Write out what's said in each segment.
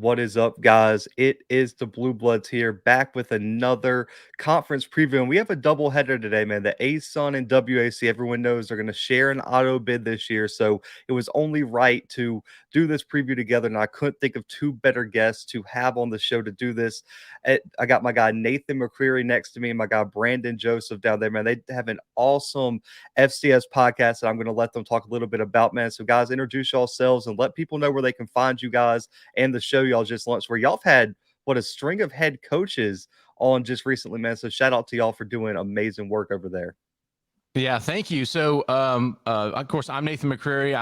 What is up, guys? It is the Bluebloods here, back with another conference preview. And we have a double header today, man. The ASUN and WAC, everyone knows they're going to share an auto bid this year. So it was only right to do this preview together. And I couldn't think of two better guests to have on the show to do this. I got my guy Nathan McCreary next to me and my guy Brandon Joseph down there, man. They have an awesome FCS podcast that I'm going to let them talk a little bit about, man. So, guys, introduce yourselves and let people know where they can find you guys and the show y'all just launched, where y'all have had a string of head coaches on just recently, man. So shout out to y'all for doing amazing work over there. Yeah, thank you. So, of course, I'm Nathan McCreary.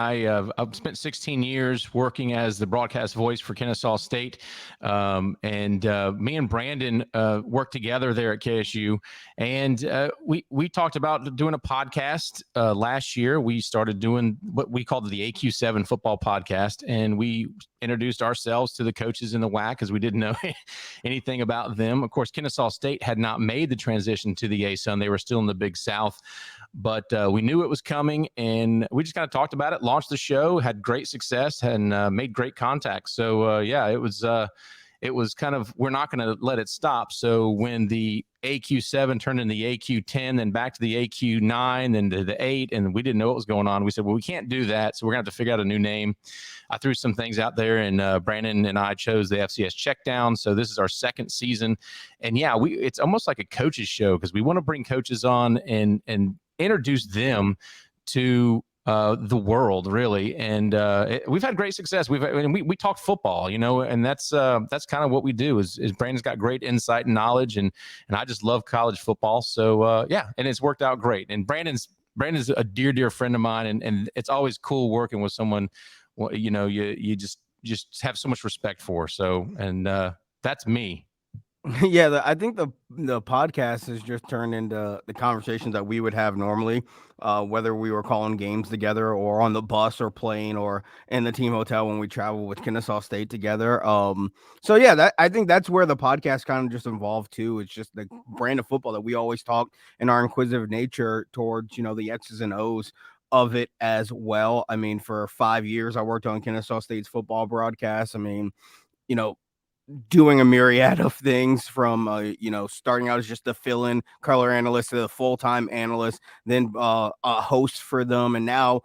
I've spent 16 years working as the broadcast voice for Kennesaw State, and me and Brandon worked together there at KSU, and we talked about doing a podcast last year. We started doing what we called the AQ7 football podcast, and we introduced ourselves to the coaches in the WAC because we didn't know anything about them. Of course, Kennesaw State had not made the transition to the ASUN. They were still in the Big South. But we knew it was coming, and we just kind of talked about it, launched the show, had great success, and made great contacts. So, it was kind of, we're not going to let it stop. So when the AQ7 turned into the AQ10, then back to the AQ9, then to the 8, and we didn't know what was going on, we said, well, we can't do that, so we're going to have to figure out a new name. I threw some things out there, and Brandon and I chose the FCS Checkdown. So this is our second season. And, yeah, it's almost like a coach's show because we want to bring coaches on and introduce them to the world, really. And we've had great success. We talk football, and that's kind of what we do is Brandon's got great insight and knowledge, and I just love college football. So and it's worked out great. And Brandon's a dear friend of mine, and it's always cool working with someone, you just have so much respect for. So, and that's me. Yeah, I think the podcast has just turned into the conversations that we would have normally, whether we were calling games together or on the bus or plane or in the team hotel when we travel with Kennesaw State together. So yeah, I think that's where the podcast kind of just evolved to. It's just the brand of football that we always talk in our inquisitive nature towards, the X's and O's of it as well. I mean, for 5 years, I worked on Kennesaw State's football broadcast. I mean, doing a myriad of things from, starting out as just a fill-in color analyst to the full-time analyst, then a host for them. And now,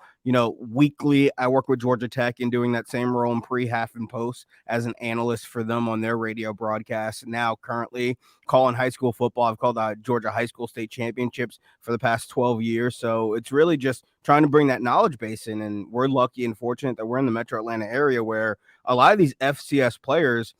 weekly, I work with Georgia Tech in doing that same role in pre, half, and post as an analyst for them on their radio broadcast. Now, currently calling high school football. I've called Georgia High School State Championships for the past 12 years. So it's really just trying to bring that knowledge base in. And we're lucky and fortunate that we're in the Metro Atlanta area where a lot of these FCS players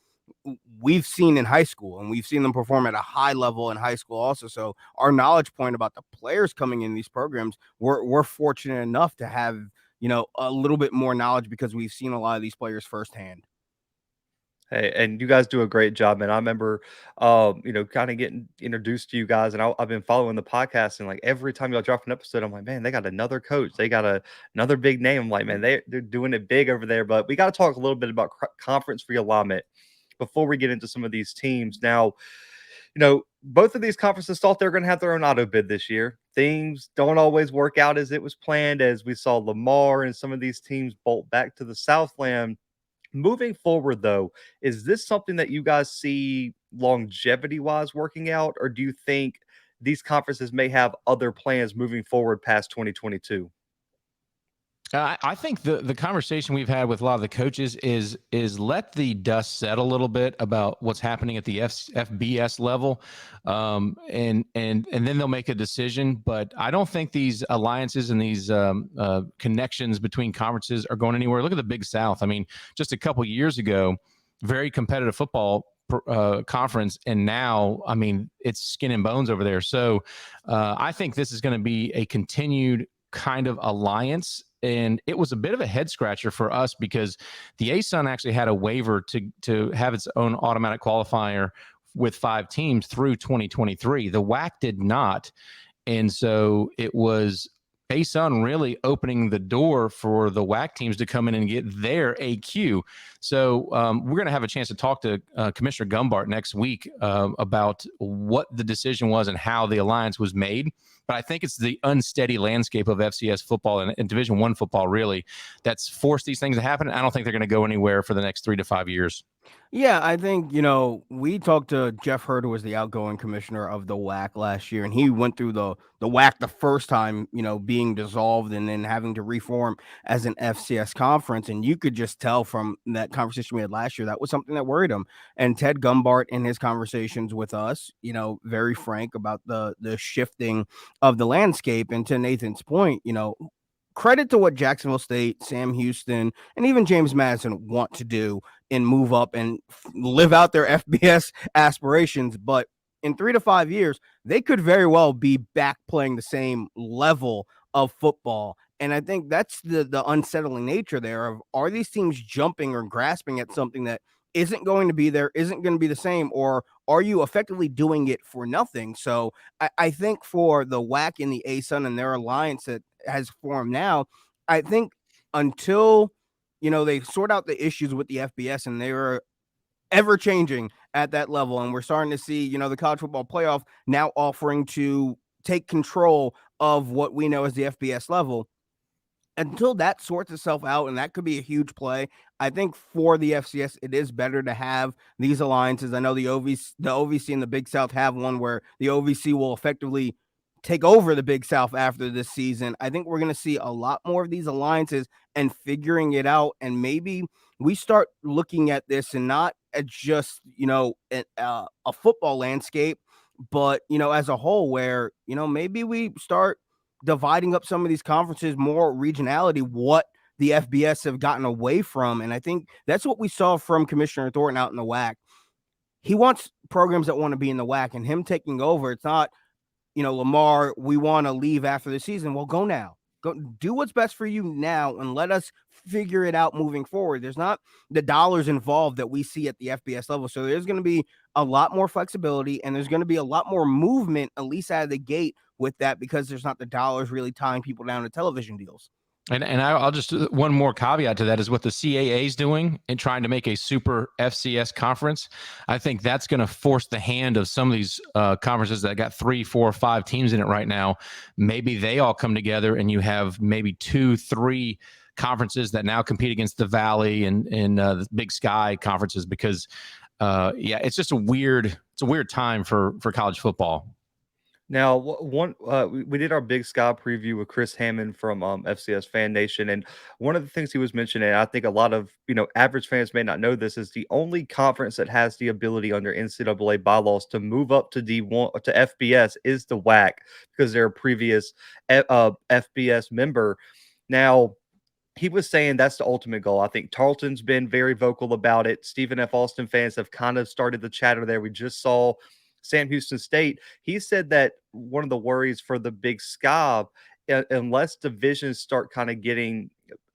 we've seen in high school, and we've seen them perform at a high level in high school also. So our knowledge point about the players coming in these programs, we're fortunate enough to have, a little bit more knowledge because we've seen a lot of these players firsthand. Hey, and you guys do a great job, man. I remember, kind of getting introduced to you guys, and I've been following the podcast, and like every time y'all drop an episode, I'm like, man, they got another coach, they got another big name. I'm like, man, they're doing it big over there. But we got to talk a little bit about conference realignment before we get into some of these teams. Now, both of these conferences thought they were going to have their own auto bid this year. Things don't always work out as it was planned, as we saw Lamar and some of these teams bolt back to the Southland. Moving forward, though, is this something that you guys see longevity-wise working out, or do you think these conferences may have other plans moving forward past 2022? I think the conversation we've had with a lot of the coaches is let the dust settle a little bit about what's happening at the FBS level, and then they'll make a decision. But I don't think these alliances and these connections between conferences are going anywhere. Look at the Big South. I mean, just a couple years ago, very competitive football conference, and now, I mean, it's skin and bones over there. So I think this is going to be a continued kind of alliance. And it was a bit of a head scratcher for us because the ASUN actually had a waiver to have its own automatic qualifier with 5 teams through 2023. The WAC did not. And so it was ASUN really opening the door for the WAC teams to come in and get their AQ. So we're going to have a chance to talk to Commissioner Gumbart next week about what the decision was and how the alliance was made. But I think it's the unsteady landscape of FCS football and Division I football, really, that's forced these things to happen. I don't think they're going to go anywhere for the next 3 to 5 years. Yeah, I think, we talked to Jeff Hurd, who was the outgoing commissioner of the WAC last year, and he went through the WAC the first time, being dissolved and then having to reform as an FCS conference. And you could just tell from that conversation we had last year, that was something that worried him. And Ted Gumbart, in his conversations with us, very frank about the shifting of the landscape. And to Nathan's point, credit to what Jacksonville State, Sam Houston, and even James Madison want to do and move up and live out their FBS aspirations. But in 3 to 5 years, they could very well be back playing the same level of football. And I think that's the unsettling nature there of, are these teams jumping or grasping at something that isn't going to be there, isn't going to be the same, or are you effectively doing it for nothing? So I think for the WAC and the ASUN and their alliance that has formed now, I think until they sort out the issues with the FBS, and they are ever changing at that level, and we're starting to see the college football playoff now offering to take control of what we know as the FBS level. Until that sorts itself out, and that could be a huge play, I think for the FCS, it is better to have these alliances. I know the OVC and the Big South have one where the OVC will effectively take over the Big South after this season. I think we're going to see a lot more of these alliances and figuring it out. And maybe we start looking at this and not at just, a football landscape, but, as a whole, where, maybe we start dividing up some of these conferences, more regionality, what the FBS have gotten away from. And I think that's what we saw from Commissioner Thornton out in the WAC. He wants programs that want to be in the WAC, and him taking over. It's not, Lamar, we want to leave after the season. Well, go now. Go do what's best for you now, and let us figure it out moving forward. There's not the dollars involved that we see at the FBS level. So there's going to be a lot more flexibility, and there's going to be a lot more movement, at least out of the gate, with that, because there's not the dollars really tying people down to television deals. And I'll just, one more caveat to that is what the CAA is doing and trying to make a super FCS conference. I think that's going to force the hand of some of these conferences that got 3, 4, 5 teams in it right now. Maybe they all come together and you have maybe 2, 3 conferences that now compete against the Valley and the Big Sky conferences, because it's just a weird time for college football. Now, we did our Big Sky preview with Chris Hammond from FCS Fan Nation, and one of the things he was mentioning, I think a lot of average fans may not know this, is the only conference that has the ability under NCAA bylaws to move up to D1 to FBS is the WAC, because they're a previous FBS member. Now, he was saying that's the ultimate goal. I think Tarleton's been very vocal about it. Stephen F. Austin fans have kind of started the chatter there. We just saw Sam Houston State. He said that one of the worries for the Big Sky, unless divisions start kind of getting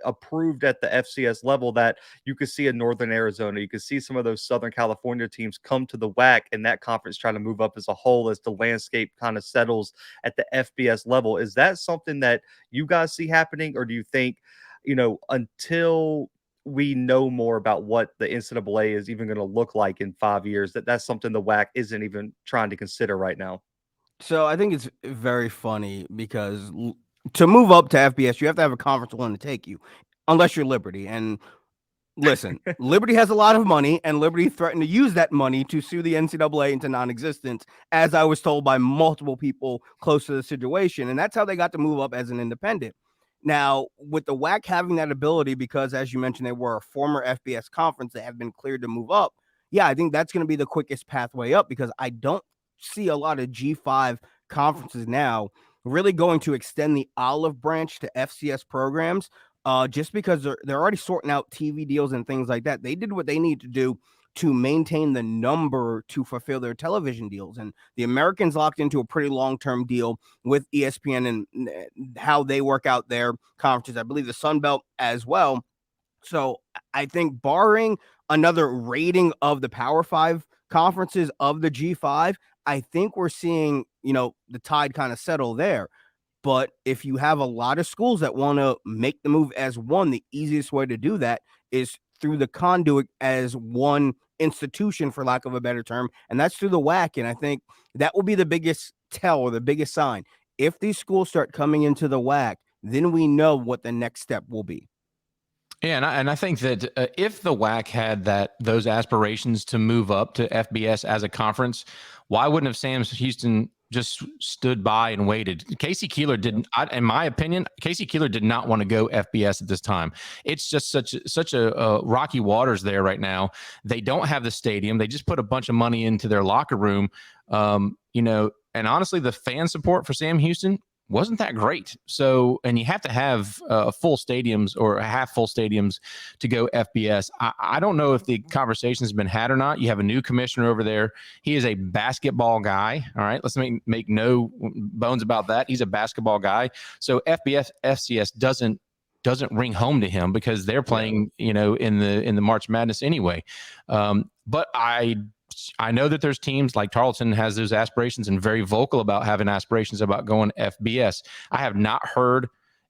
approved at the FCS level, that you could see in Northern Arizona, you could see some of those Southern California teams come to the WAC, and that conference trying to move up as a whole as the landscape kind of settles at the FBS level. Is that something that you guys see happening, or do you think, until we know more about what the NCAA is even going to look like in 5 years, that's something the WAC isn't even trying to consider right now? So I think it's very funny because to move up to FBS, you have to have a conference willing to take you, unless you're Liberty. And listen, Liberty has a lot of money, and Liberty threatened to use that money to sue the NCAA into non-existence, as I was told by multiple people close to the situation. And that's how they got to move up as an independent. Now, with the WAC having that ability, because as you mentioned, they were a former FBS conference that have been cleared to move up. Yeah, I think that's going to be the quickest pathway up, because I don't see a lot of G5 conferences now really going to extend the olive branch to FCS programs, just because they're already sorting out TV deals and things like that. They did what they need to do to maintain the number to fulfill their television deals. And the Americans locked into a pretty long-term deal with ESPN and how they work out their conferences. I believe the Sun Belt as well. So I think barring another rating of the Power 5 conferences of the G5, I think we're seeing, the tide kind of settle there. But if you have a lot of schools that want to make the move as one, the easiest way to do that is through the conduit as one institution, for lack of a better term, and that's through the WAC. And I think that will be the biggest tell, or the biggest sign. If these schools start coming into the WAC, then we know what the next step will be. Yeah, and I think that if the WAC had those aspirations to move up to FBS as a conference, why wouldn't have Sam Houston just stood by and waited? Casey Keeler didn't, in my opinion, Casey Keeler did not want to go FBS at this time. It's just such a rocky waters there right now. They don't have the stadium. They just put a bunch of money into their locker room, and honestly, the fan support for Sam Houston wasn't that great. So, and you have to have full stadiums or half full stadiums to go FBS. I don't know if the conversation has been had or not. You have a new commissioner over there. He is a basketball guy. All right. Let's make no bones about that. He's a basketball guy. So FBS, FCS doesn't ring home to him because they're playing, in the March Madness anyway. But I know that there's teams like Tarleton has those aspirations and very vocal about having aspirations about going FBS. I have not heard,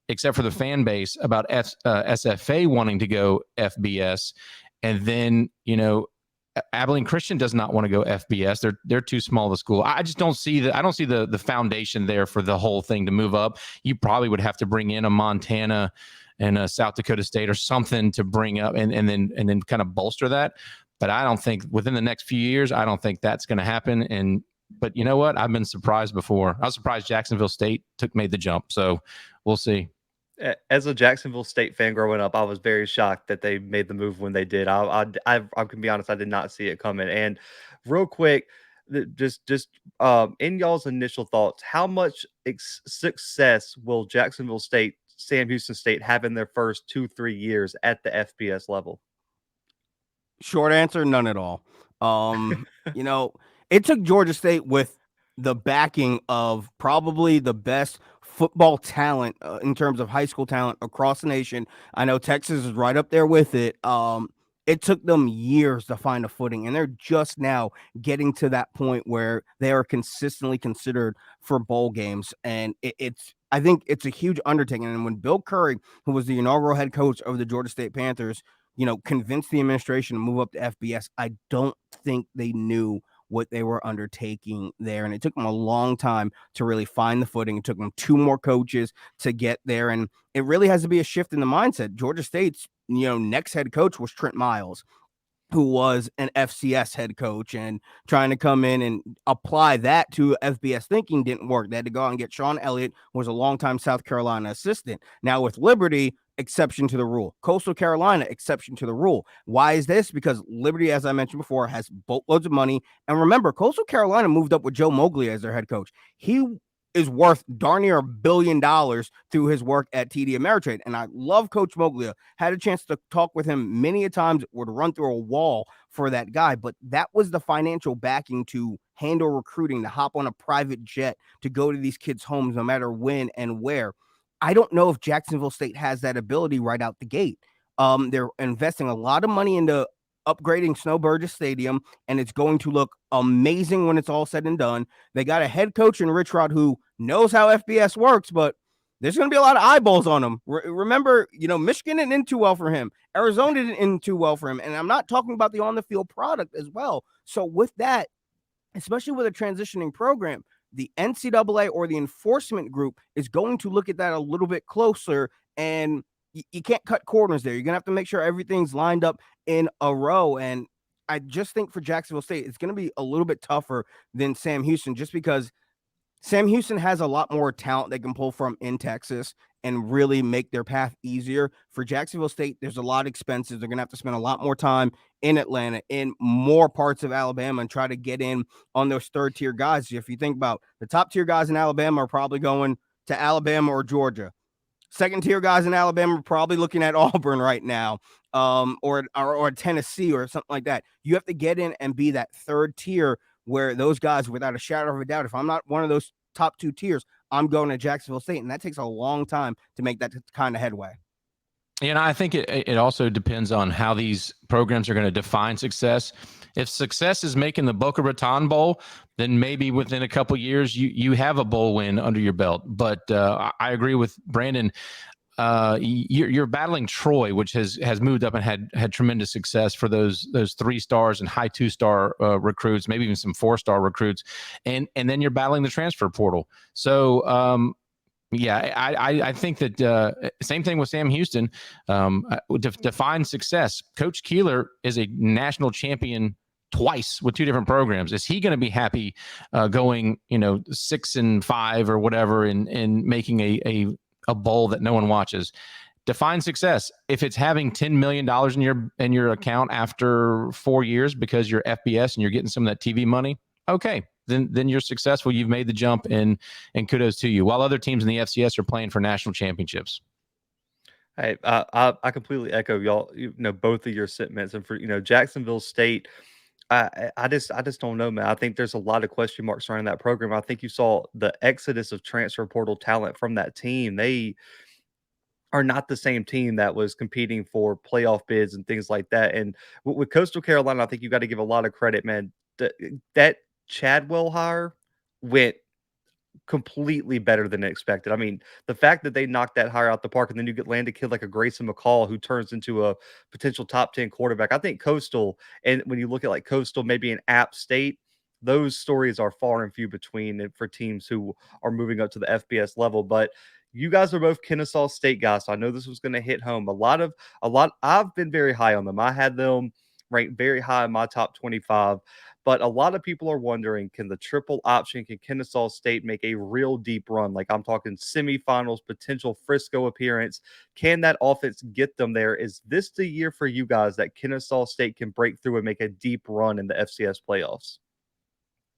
except for the fan base, about SFA wanting to go FBS. And then, Abilene Christian does not want to go FBS. They're too small of a school. I just don't see I don't see the foundation there for the whole thing to move up. You probably would have to bring in a Montana and a South Dakota State or something to bring up and then kind of bolster that. But I don't think within the next few years, I don't think that's going to happen. But you know what? I've been surprised before. I was surprised Jacksonville State made the jump. So we'll see. As a Jacksonville State fan growing up, I was very shocked that they made the move when they did. I can be honest, I did not see it coming. And real quick, just in y'all's initial thoughts, how much success will Jacksonville State, Sam Houston State have in their first 2-3 years at the FBS level? Short answer, none at all. It took Georgia State with the backing of probably the best football talent in terms of high school talent across the nation. I know Texas is right up there with it. It took them years to find a footing, and they're just now getting to that point where they are consistently considered for bowl games. And I think it's a huge undertaking. And when Bill Curry, who was the inaugural head coach of the Georgia State Panthers, convinced the administration to move up to FBS, I don't think they knew what they were undertaking there. And it took them a long time to really find the footing. It took them 2 more coaches to get there. And it really has to be a shift in the mindset. Georgia State's, next head coach was Trent Miles, who was an FCS head coach, and trying to come in and apply that to FBS thinking didn't work. They had to go out and get Sean Elliott, who was a longtime South Carolina assistant. Now with Liberty, exception to the rule. Coastal Carolina, exception to the rule. Why is this? Because Liberty, as I mentioned before, has boatloads of money. And remember, Coastal Carolina moved up with Joe Moglia as their head coach. He is worth darn near $1 billion through his work at TD Ameritrade. And I love Coach Moglia. Had a chance to talk with him many a times, would run through a wall for that guy. But that was the financial backing to handle recruiting, to hop on a private jet, to go to these kids' homes no matter when and where. I don't know if Jacksonville State has that ability right out the gate. They're investing a lot of money into upgrading Snow Burgess Stadium, and it's going to look amazing when it's all said and done. They got a head coach in Rich Rod who knows how FBS works, but there's going to be a lot of eyeballs on him. Remember, Michigan didn't end too well for him. Arizona didn't end too well for him. And I'm not talking about the on-the-field product as well. So with that, especially with a transitioning program, the NCAA or the enforcement group is going to look at that a little bit closer, and you can't cut corners there. You're going to have to make sure everything's lined up in a row. And I just think for Jacksonville State, it's going to be a little bit tougher than Sam Houston, just because Sam Houston has a lot more talent they can pull from in Texas and really make their path easier. For Jacksonville State, there's a lot of expenses. They're going to have to spend a lot more time in Atlanta, in more parts of Alabama, and try to get in on those third-tier guys. If you think about the top-tier guys in Alabama are probably going to Alabama or Georgia. Second-tier guys in Alabama are probably looking at Auburn right now, or Tennessee or something like that. You have to get in and be that third tier where those guys, without a shadow of a doubt, if I'm not one of those top 2 tiers, I'm going to Jacksonville State, and that takes a long time to make that kind of headway. And I think it also depends on how these programs are going to define success. If success is making the Boca Raton Bowl, then maybe within a couple of years you have a bowl win under your belt. But I agree with Brandon. You're battling Troy, which has moved up and had tremendous success for those 3 stars and high 2-star recruits, maybe even some 4-star recruits, and then you're battling the transfer portal. So Yeah, I think that same thing with Sam Houston. Define success. Coach Keeler is a national champion twice with two different programs. Is he going to be happy going 6-5 or whatever and making a bowl that no one watches? Define success. If it's having $10 million in your account after 4 years because you're FBS and you're getting some of that TV money, okay. Then you're successful. You've made the jump, and kudos to you. While other teams in the FCS are playing for national championships. Hey, I completely echo y'all. Both of your sentiments, and for Jacksonville State, I just don't know, man. I think there's a lot of question marks surrounding that program. I think you saw the exodus of transfer portal talent from that team. They are not the same team that was competing for playoff bids and things like that. And with Coastal Carolina, I think you got to give a lot of credit, man. That Chadwell hire went completely better than expected. I mean, the fact that they knocked that hire out the park, and then you land a kid like a Grayson McCall who turns into a potential top 10 quarterback. I think Coastal, and when you look at like Coastal, maybe an App State, those stories are far and few between for teams who are moving up to the FBS level. But you guys are both Kennesaw State guys, so I know this was going to hit home. I've been very high on them. I had them ranked very high in my top 25. But a lot of people are wondering, can the triple option, can Kennesaw State make a real deep run? Like I'm talking semifinals, potential Frisco appearance. Can that offense get them there? Is this the year for you guys that Kennesaw State can break through and make a deep run in the FCS playoffs?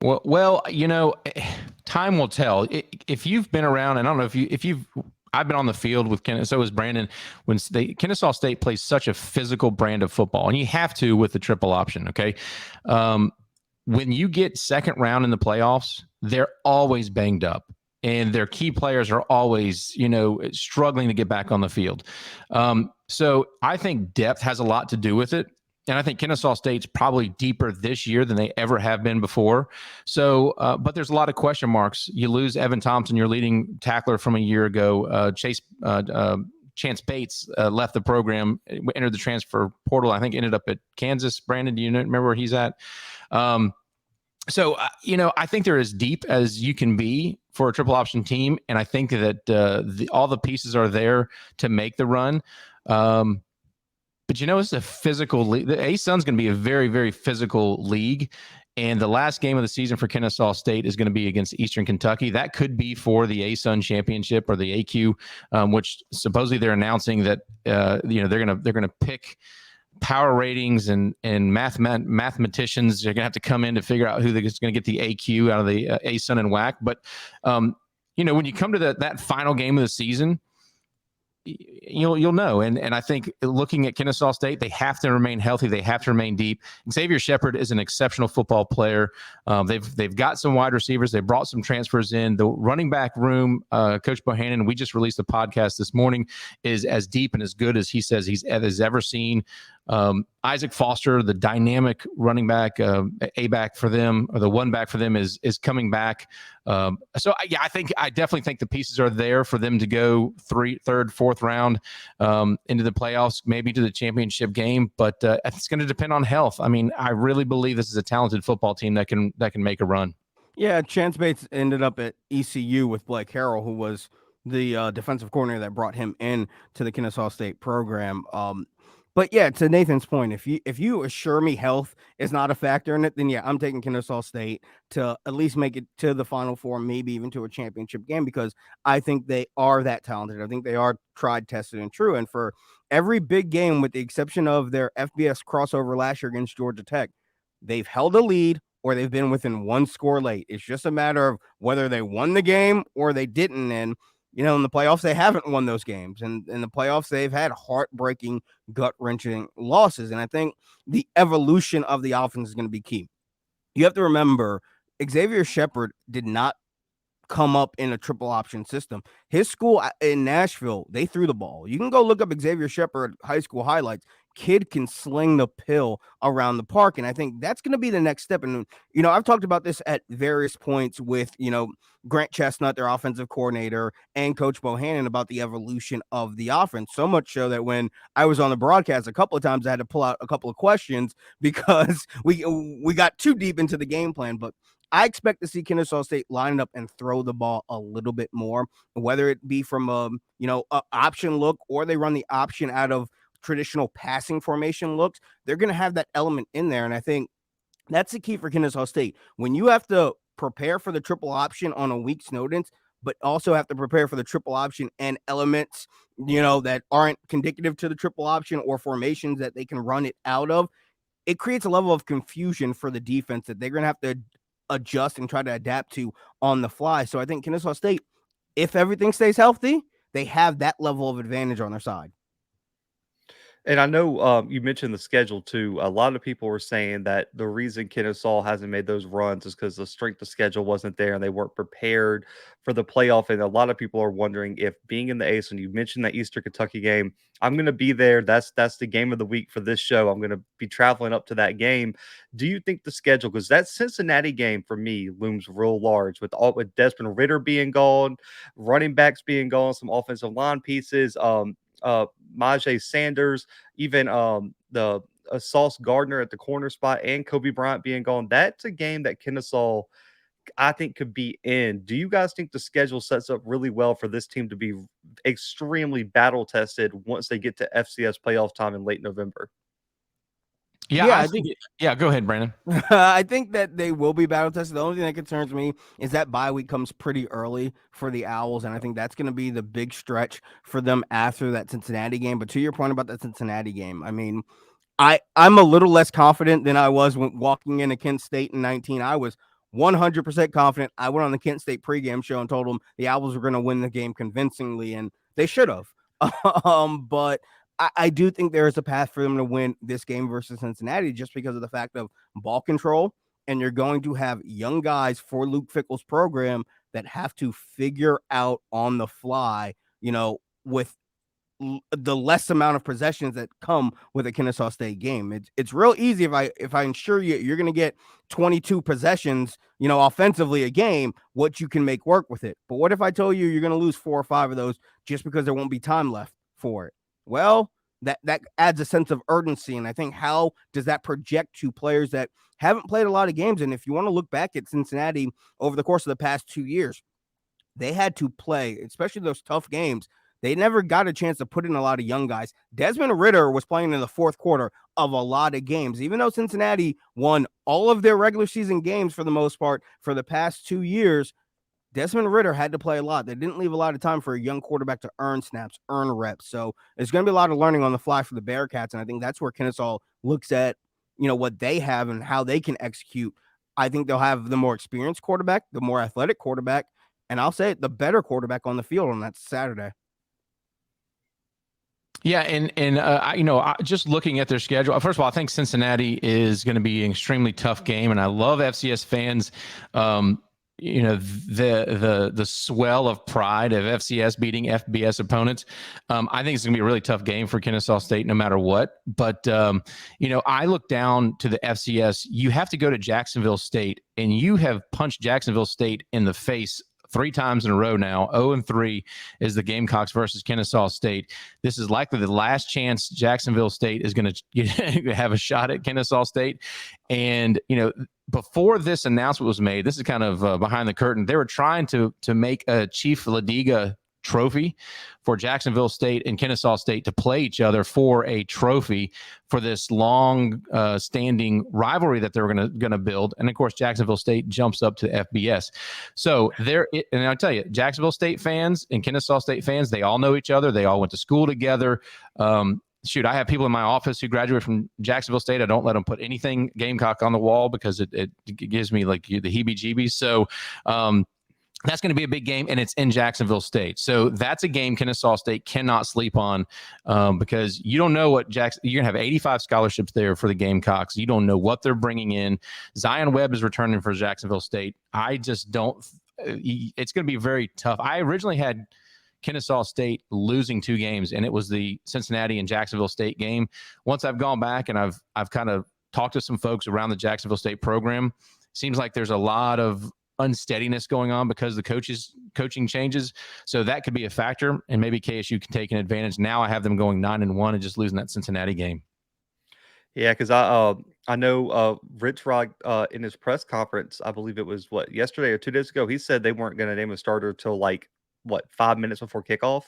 Well, time will tell. If you've been around, and I don't know if you've, I've been on the field with Kennesaw, so is Brandon. When Kennesaw State plays such a physical brand of football, and you have to with the triple option. Okay, when you get second round in the playoffs, they're always banged up, and their key players are always, struggling to get back on the field. So I think depth has a lot to do with it. And I think Kennesaw State's probably deeper this year than they ever have been before. So, but there's a lot of question marks. You lose Evan Thompson, your leading tackler from a year ago. Chance Bates left the program, entered the transfer portal. I think ended up at Kansas. Brandon, do you remember where he's at? So, I think they're as deep as you can be for a triple option team. And I think that all the pieces are there to make the run. But it's a physical league. The ASUN's going to be a very, very physical league. And the last game of the season for Kennesaw State is going to be against Eastern Kentucky. That could be for the ASUN championship or the AQ, which supposedly they're announcing that they're going to pick power ratings and mathematicians. They're going to have to come in to figure out who's going to get the AQ out of the ASUN and WAC. But when you come to that final game of the season, you'll know. And I think looking at Kennesaw State, they have to remain healthy. They have to remain deep. Xavier Shepard is an exceptional football player. They've got some wide receivers. They brought some transfers in. The running back room, Coach Bohannon, we just released a podcast this morning, is as deep and as good as he says he's ever seen. Isaac Foster, the dynamic running back, a back for them, or the one back for them, is coming back. I definitely think the pieces are there for them to go third, fourth round into the playoffs, maybe to the championship game. But it's going to depend on health. I mean, I really believe this is a talented football team that can make a run. Yeah, Chance Bates ended up at ECU with Blake Harrell, who was the defensive coordinator that brought him in to the Kennesaw State program. But yeah, to Nathan's point, if you assure me health is not a factor in it, then yeah, I'm taking Kennesaw State to at least make it to the Final Four, maybe even to a championship game, because I think they are that talented. I think they are tried, tested, and true. And for every big game, with the exception of their FBS crossover last year against Georgia Tech, they've held a lead or they've been within one score late. It's just a matter of whether they won the game or they didn't. And in the playoffs, they haven't won those games. And in the playoffs, they've had heartbreaking, gut-wrenching losses. And I think the evolution of the offense is going to be key. You have to remember, Xavier Shepard did not come up in a triple option system. His school in Nashville, they threw the ball. You can go look up Xavier Shepard high school highlights. Kid can sling the pill around the park. And I think that's going to be the next step. And, I've talked about this at various points with, Grant Chestnut, their offensive coordinator, and Coach Bohannon about the evolution of the offense. So much so that when I was on the broadcast a couple of times, I had to pull out a couple of questions because we got too deep into the game plan. But I expect to see Kennesaw State line up and throw the ball a little bit more, whether it be from a option look or they run the option out of traditional passing formation looks. They're going to have that element in there, and I think that's the key for Kennesaw State. When you have to prepare for the triple option on a week's notice, but also have to prepare for the triple option and elements, that aren't indicative to the triple option or formations that they can run it out of, it creates a level of confusion for the defense that they're going to have to adjust and try to adapt to on the fly. So I think Kennesaw State, if everything stays healthy, they have that level of advantage on their side. And I know you mentioned the schedule too. A lot of people were saying that the reason Kennesaw hasn't made those runs is because the strength of schedule wasn't there and they weren't prepared for the playoff. And a lot of people are wondering if being in the ASUN, you mentioned that Eastern Kentucky game, I'm going to be there. That's the game of the week for this show. I'm going to be traveling up to that game. Do you think the schedule, because that Cincinnati game for me looms real large with Desmond Ritter being gone, running backs being gone, some offensive line pieces, Majay Sanders, even the Sauce Gardner at the corner spot, and Kobe Bryant being gone. That's a game that Kennesaw, I think, could be in. Do you guys think the schedule sets up really well for this team to be extremely battle tested once they get to FCS playoff time in late November? Yeah, I think. Yeah, go ahead, Brandon. I think that they will be battle tested. The only thing that concerns me is that bye week comes pretty early for the Owls, and I think that's going to be the big stretch for them after that Cincinnati game. But to your point about that Cincinnati game, I mean, I'm a little less confident than I was when walking into Kent State in 19. I was 100% confident. I went on the Kent State pregame show and told them the Owls were going to win the game convincingly, and they should have. But I do think there is a path for them to win this game versus Cincinnati just because of the fact of ball control, and you're going to have young guys for Luke Fickell's program that have to figure out on the fly, with the less amount of possessions that come with a Kennesaw State game. It's real easy if I ensure you're going to get 22 possessions, offensively a game, what you can make work with it. But what if I told you you're going to lose 4 or 5 of those just because there won't be time left for it? Well, that adds a sense of urgency. And I think, how does that project to players that haven't played a lot of games? And if you want to look back at Cincinnati over the course of the past 2 years, they had to play, especially those tough games. They never got a chance to put in a lot of young guys. Desmond Ritter was playing in the fourth quarter of a lot of games, even though Cincinnati won all of their regular season games for the most part for the past 2 years. Desmond Ritter had to play a lot. They didn't leave a lot of time for a young quarterback to earn snaps, earn reps. So there's going to be a lot of learning on the fly for the Bearcats. And I think that's where Kennesaw looks at, what they have and how they can execute. I think they'll have the more experienced quarterback, the more athletic quarterback, and I'll say it, the better quarterback on the field on that Saturday. Yeah, and just looking at their schedule, first of all, I think Cincinnati is going to be an extremely tough game, and I love FCS fans. The swell of pride of FCS beating FBS opponents. I think it's going to be a really tough game for Kennesaw State no matter what. But, I look down to the FCS. You have to go to Jacksonville State, and you have punched Jacksonville State in the face 3 times in a row now. 0-3 is the Gamecocks versus Kennesaw State. This is likely the last chance Jacksonville State is going to have a shot at Kennesaw State. And, before this announcement was made, this is kind of behind the curtain. They were trying to make a Chief Ladiga trophy for Jacksonville State and Kennesaw State to play each other for a trophy for this long standing rivalry that they were going to build. And of course, Jacksonville State jumps up to FBS. So and I'll tell you, Jacksonville State fans and Kennesaw State fans, they all know each other. They all went to school together. I have people in my office who graduated from Jacksonville State. I don't let them put anything Gamecock on the wall because it gives me like the heebie-jeebies. So that's going to be a big game, and it's in Jacksonville State. So that's a game Kennesaw State cannot sleep on because you don't know what you're going to have 85 scholarships there for the Gamecocks. You don't know what they're bringing in. Zion Webb is returning for Jacksonville State. I just don't – it's going to be very tough. I originally had – Kennesaw State losing 2 games, and it was the Cincinnati and Jacksonville State game. Once I've gone back and I've kind of talked to some folks around the Jacksonville State program, seems like there's a lot of unsteadiness going on because the coaching changes. So that could be a factor, and maybe KSU can take an advantage. Now I have them going 9-1 and just losing that Cincinnati game. Yeah, because I know Rich Rod in his press conference, I believe it was yesterday or 2 days ago, he said they weren't going to name a starter till 5 minutes before kickoff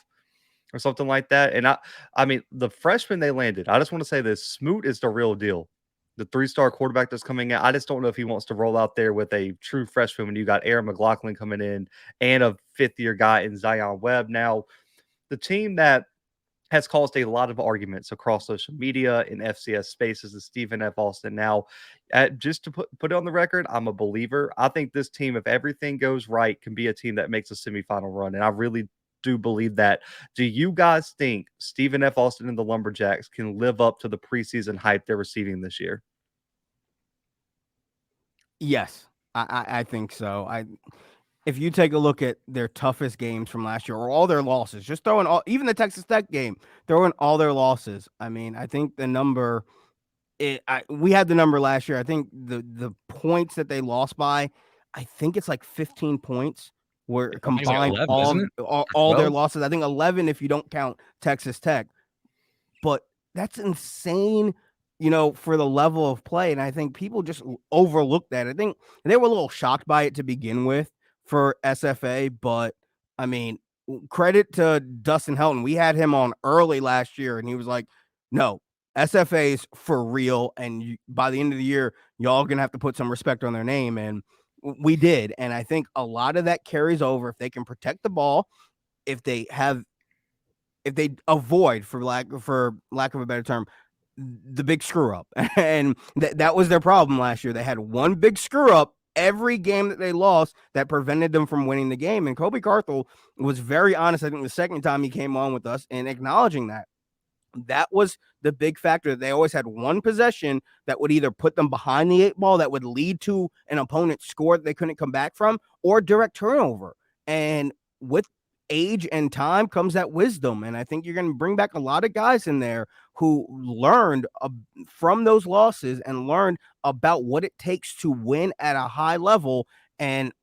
or something like that. And I mean, the freshman they landed, I just want to say this, Smoot is the real deal. The 3-star quarterback that's coming out. I just don't know if he wants to roll out there with a true freshman when you got Aaron McLaughlin coming in and a 5th-year guy in Zion Webb. Now, the team that has caused a lot of arguments across social media in FCS spaces is Stephen F. Austin. Now, just to put it on the record, I'm a believer. I think this team, if everything goes right, can be a team that makes a semifinal run. And I really do believe that. Do you guys think Stephen F. Austin and the Lumberjacks can live up to the preseason hype they're receiving this year? Yes, I think so. If you take a look at their toughest games from last year or all their losses, just throwing even the Texas Tech game, throwing all their losses. I mean, I think the number, we had the number last year. I think the points that they lost by, I think it's like 15 points were combined, like 11, all their losses. I think 11 if you don't count Texas Tech. But that's insane, for the level of play. And I think people just overlooked that. I think they were a little shocked by it to begin with for SFA, but I mean, credit to Dustin Helton. We had him on early last year, and he was like, no, SFA is for real. And by the end of the year, y'all going to have to put some respect on their name. And we did. And I think a lot of that carries over if they can protect the ball, if they avoid, for lack of a better term, the big screw up. And that was their problem last year. They had one big screw up every game that they lost that prevented them from winning the game. And Kobe Carthel was very honest, I think, the second time he came on with us, in acknowledging that was the big factor. They always had one possession that would either put them behind the 8 ball that would lead to an opponent's score that they couldn't come back from, or direct turnover. And with age and time comes that wisdom. And I think you're going to bring back a lot of guys in there who learned from those losses and learned about what it takes to win at a high level. And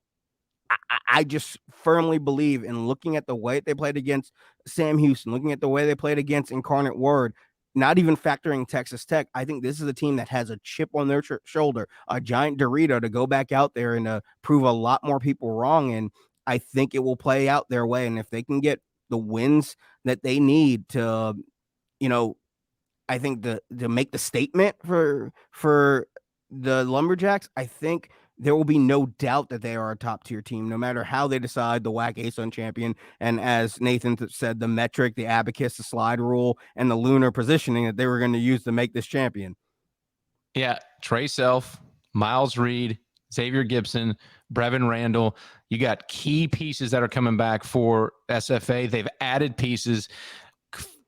I just firmly believe in looking at the way they played against Sam Houston, looking at the way they played against Incarnate Word, not even factoring Texas Tech. I think this is a team that has a chip on their shoulder, a giant Dorito to go back out there and prove a lot more people wrong. And I think it will play out their way. And if they can get the wins that they need to, I think to make the statement for the Lumberjacks, I think there will be no doubt that they are a top tier team, no matter how they decide the WAC ASUN champion. And as Nathan said, the metric, the abacus, the slide rule, and the lunar positioning that they were going to use to make this champion. Yeah. Trey Self, Miles Reed, Xavier Gibson, Brevin Randall. You got key pieces that are coming back for SFA. They've added pieces.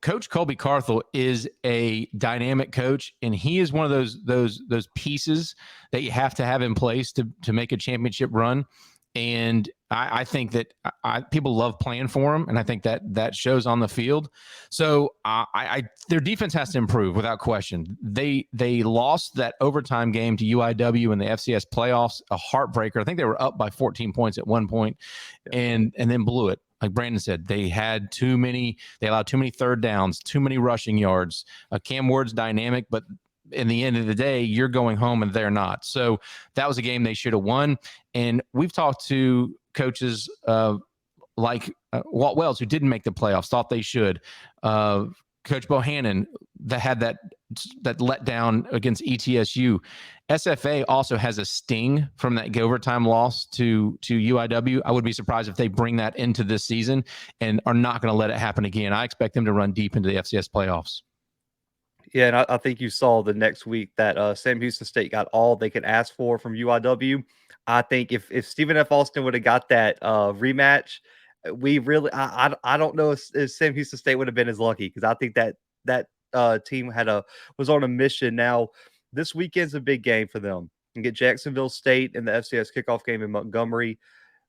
Coach Colby Carthel is a dynamic coach, and he is one of those pieces that you have to have in place to make a championship run. And I think that people love playing for him, and I think that shows on the field. So their defense has to improve without question. They lost that overtime game to UIW in the FCS playoffs, a heartbreaker. I think they were up by 14 points at one point, and then blew it. Like Brandon said, they allowed too many third downs, too many rushing yards. Cam Ward's dynamic, but in the end of the day, you're going home and they're not. So that was a game they should have won. And we've talked to coaches like Walt Wells, who didn't make the playoffs, thought they should. Coach Bohannon that had that letdown against ETSU. SFA also has a sting from that overtime loss to UIW. I would be surprised if they bring that into this season and are not going to let it happen again. I expect them to run deep into the FCS playoffs. Yeah, and I think you saw the next week that Sam Houston State got all they could ask for from UIW. I think if Stephen F. Austin would have got that rematch, we really I don't know if Sam Houston State would have been as lucky, because I think that team was on a mission. Now this weekend's a big game for them. You get Jacksonville State in the FCS kickoff game in Montgomery.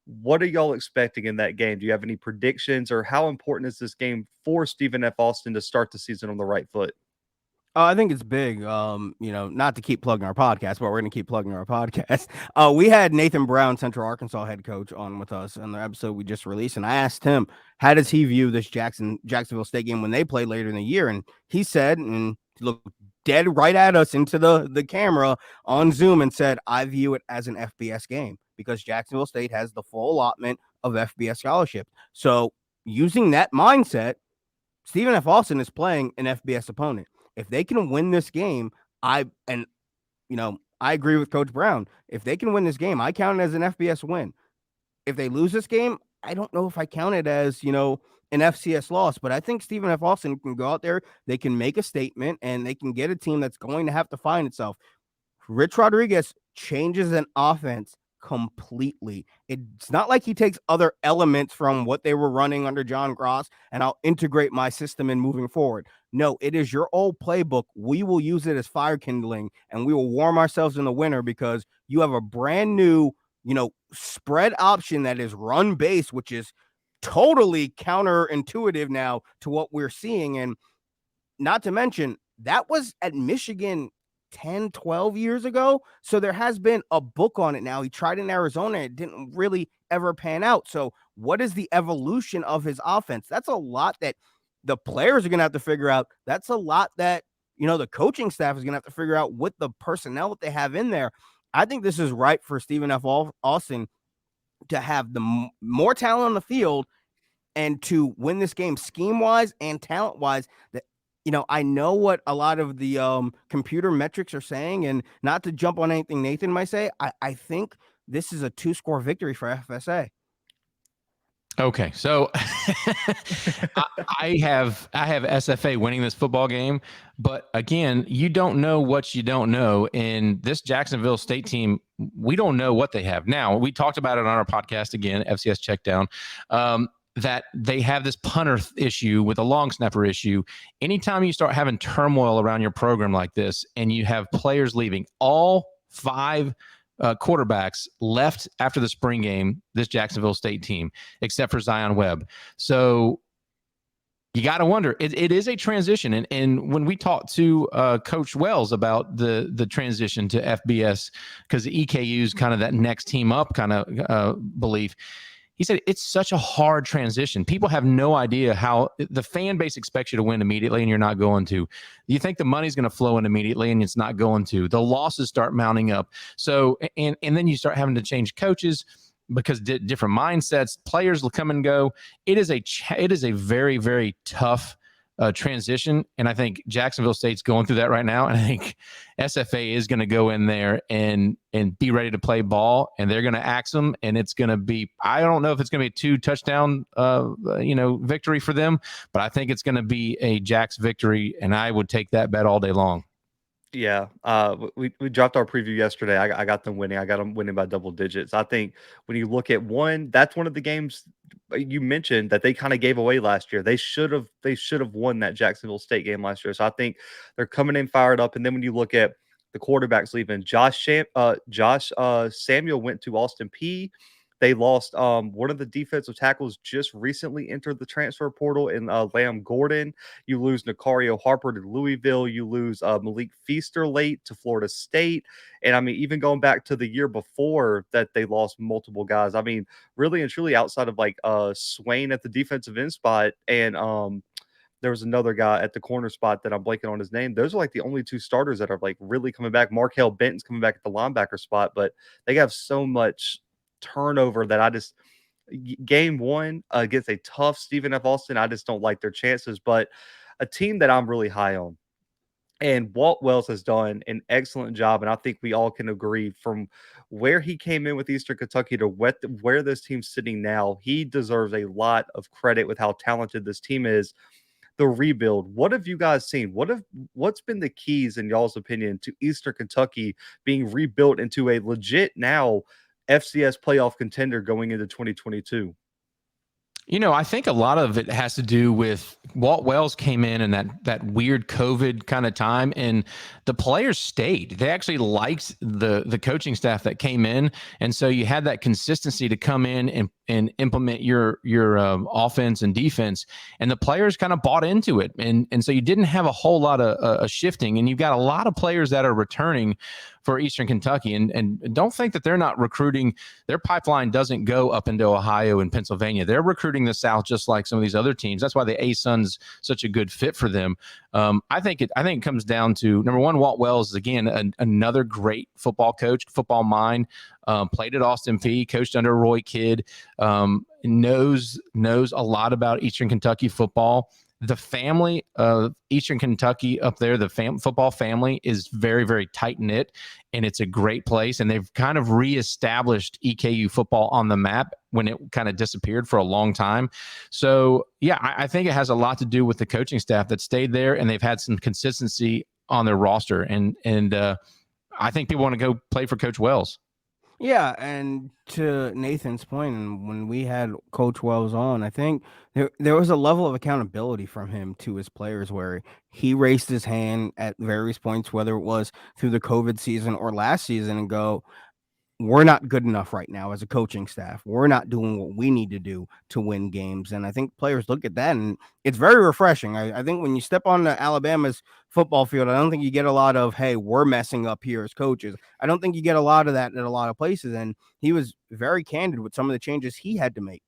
What are y'all expecting in that game? Do you have any predictions, or how important is this game for Stephen F. Austin to start the season on the right foot? I think it's big. Not to keep plugging our podcast, but we're going to keep plugging our podcast. We had Nathan Brown, Central Arkansas head coach, on with us in the episode we just released, and I asked him, how does he view this Jacksonville State game when they play later in the year? And he said, and he looked dead right at us into the camera on Zoom and said, I view it as an FBS game because Jacksonville State has the full allotment of FBS scholarship. So using that mindset, Stephen F. Austin is playing an FBS opponent. If they can win this game, I agree with Coach Brown. If they can win this game, I count it as an FBS win. If they lose this game, I don't know if I count it as, an FCS loss, but I think Stephen F. Austin can go out there, they can make a statement, and they can get a team that's going to have to find itself. Rich Rodriguez changes an offense completely. It's not like he takes other elements from what they were running under John Gross and I'll integrate my system in moving forward. No, it is your old playbook. We will use it as fire kindling and we will warm ourselves in the winter because you have a brand new, spread option that is run based, which is totally counterintuitive now to what we're seeing. And not to mention that was at Michigan 10, 12 years ago. So there has been a book on it now. He tried in Arizona. It didn't really ever pan out. So what is the evolution of his offense? That's a lot that the players are going to have to figure out. That's a lot that, the coaching staff is going to have to figure out with the personnel that they have in there. I think this is right for Stephen F. Austin to have the more talent on the field and to win this game scheme-wise and talent-wise. That I know what a lot of the computer metrics are saying, and not to jump on anything Nathan might say, I think this is a 2-score victory for FSA. Okay, so I have SFA winning this football game, but again, you don't know what you don't know. And this Jacksonville State team, we don't know what they have. Now, we talked about it on our podcast again, FCS Checkdown, that they have this punter issue with a long snapper issue. Anytime you start having turmoil around your program like this and you have players leaving, all 5 quarterbacks left after the spring game, this Jacksonville State team, except for Zion Webb. So you got to wonder, it is a transition. And when we talked to Coach Wells about the transition to FBS, because the EKU is kind of that next team up kind of belief, he said it's such a hard transition. People have no idea how the fan base expects you to win immediately and you're not going to. You think the money's going to flow in immediately and it's not going to. The losses start mounting up. So, and then you start having to change coaches because different mindsets, players will come and go. It is a very, very tough transition. And I think Jacksonville State's going through that right now. And I think SFA is going to go in there and be ready to play ball, and they're going to axe them. And it's going to be, I don't know if it's going to be a 2-touchdown, victory for them, but I think it's going to be a Jacks victory. And I would take that bet all day long. Yeah, we dropped our preview yesterday. I got them winning. I got them winning by double digits. I think when you look at that's one of the games you mentioned that they kind of gave away last year. They should have won that Jacksonville State game last year. So I think they're coming in fired up. And then when you look at the quarterbacks leaving, Josh Samuel went to Austin Peay. They lost one of the defensive tackles just recently entered the transfer portal in Lamb Gordon. You lose Nicario Harper to Louisville. You lose Malik Feaster late to Florida State. And I mean, even going back to the year before that, they lost multiple guys. I mean, really and truly outside of like Swain at the defensive end spot and there was another guy at the corner spot that I'm blanking on his name. Those are like the only 2 starters that are like really coming back. Markel Benton's coming back at the linebacker spot, but they have so much turnover that game 1 against a tough Stephen F. Austin, I just don't like their chances. But a team that I'm really high on, and Walt Wells has done an excellent job, and I think we all can agree from where he came in with Eastern Kentucky to where this team's sitting now, he deserves a lot of credit with how talented this team is. The rebuild, what have you guys seen? What's been the keys in y'all's opinion to Eastern Kentucky being rebuilt into a legit now FCS playoff contender going into 2022? I think a lot of it has to do with Walt Wells came in that weird COVID kind of time, and the players stayed. They actually liked the coaching staff that came in, and so you had that consistency to come in and implement your offense and defense. And the players kind of bought into it. And so you didn't have a whole lot of shifting. And you've got a lot of players that are returning for Eastern Kentucky. And don't think that they're not recruiting. Their pipeline doesn't go up into Ohio and Pennsylvania. They're recruiting the South just like some of these other teams. That's why the ASUN's such a good fit for them. I think it comes down to, number one, Walt Wells is, again, another great football coach, football mind. Played at Austin Peay, coached under Roy Kidd, knows a lot about Eastern Kentucky football. The family of Eastern Kentucky up there, the football family, is very, very tight-knit, and it's a great place. And they've kind of reestablished EKU football on the map when it kind of disappeared for a long time. So, yeah, I think it has a lot to do with the coaching staff that stayed there, and they've had some consistency on their roster. And I think people want to go play for Coach Wells. Yeah, and to Nathan's point, and when we had Coach Wells on, I think there was a level of accountability from him to his players where he raised his hand at various points, whether it was through the COVID season or last season, and go, we're not good enough right now as a coaching staff. We're not doing what we need to do to win games. And I think players look at that, and it's very refreshing. I think when you step on the Alabama's football field, I don't think you get a lot of, hey, we're messing up here as coaches. I don't think you get a lot of that at a lot of places. And he was very candid with some of the changes he had to make,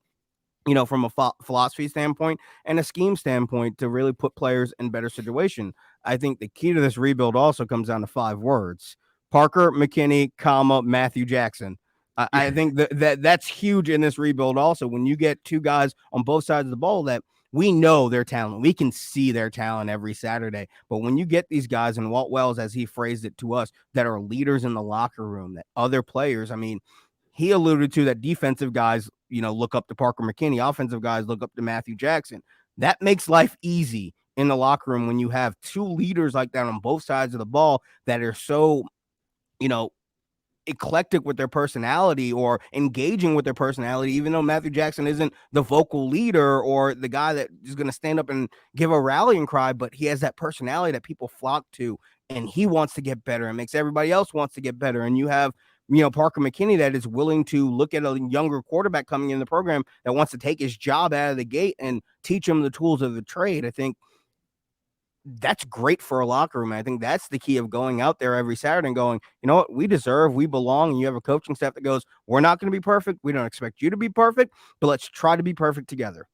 from a philosophy standpoint and a scheme standpoint, to really put players in better situation. I think the key to this rebuild also comes down to 5 words: Parker McKinney, Matthew Jackson. I think that's huge in this rebuild also. When you get 2 guys on both sides of the ball that we know their talent, we can see their talent every Saturday. But when you get these guys, and Walt Wells, as he phrased it to us, that are leaders in the locker room, that other players, he alluded to that defensive guys, look up to Parker McKinney, offensive guys look up to Matthew Jackson. That makes life easy in the locker room when you have 2 leaders like that on both sides of the ball that are so, eclectic with their personality, or engaging with their personality, even though Matthew Jackson isn't the vocal leader or the guy that is going to stand up and give a rallying cry, but he has that personality that people flock to, and he wants to get better and makes everybody else wants to get better. And you have, Parker McKinney that is willing to look at a younger quarterback coming in the program that wants to take his job out of the gate and teach him the tools of the trade. I think that's great for a locker room. I think that's the key of going out there every Saturday and going, you know what, we deserve, we belong. And you have a coaching staff that goes, we're not going to be perfect. We don't expect you to be perfect, but let's try to be perfect together.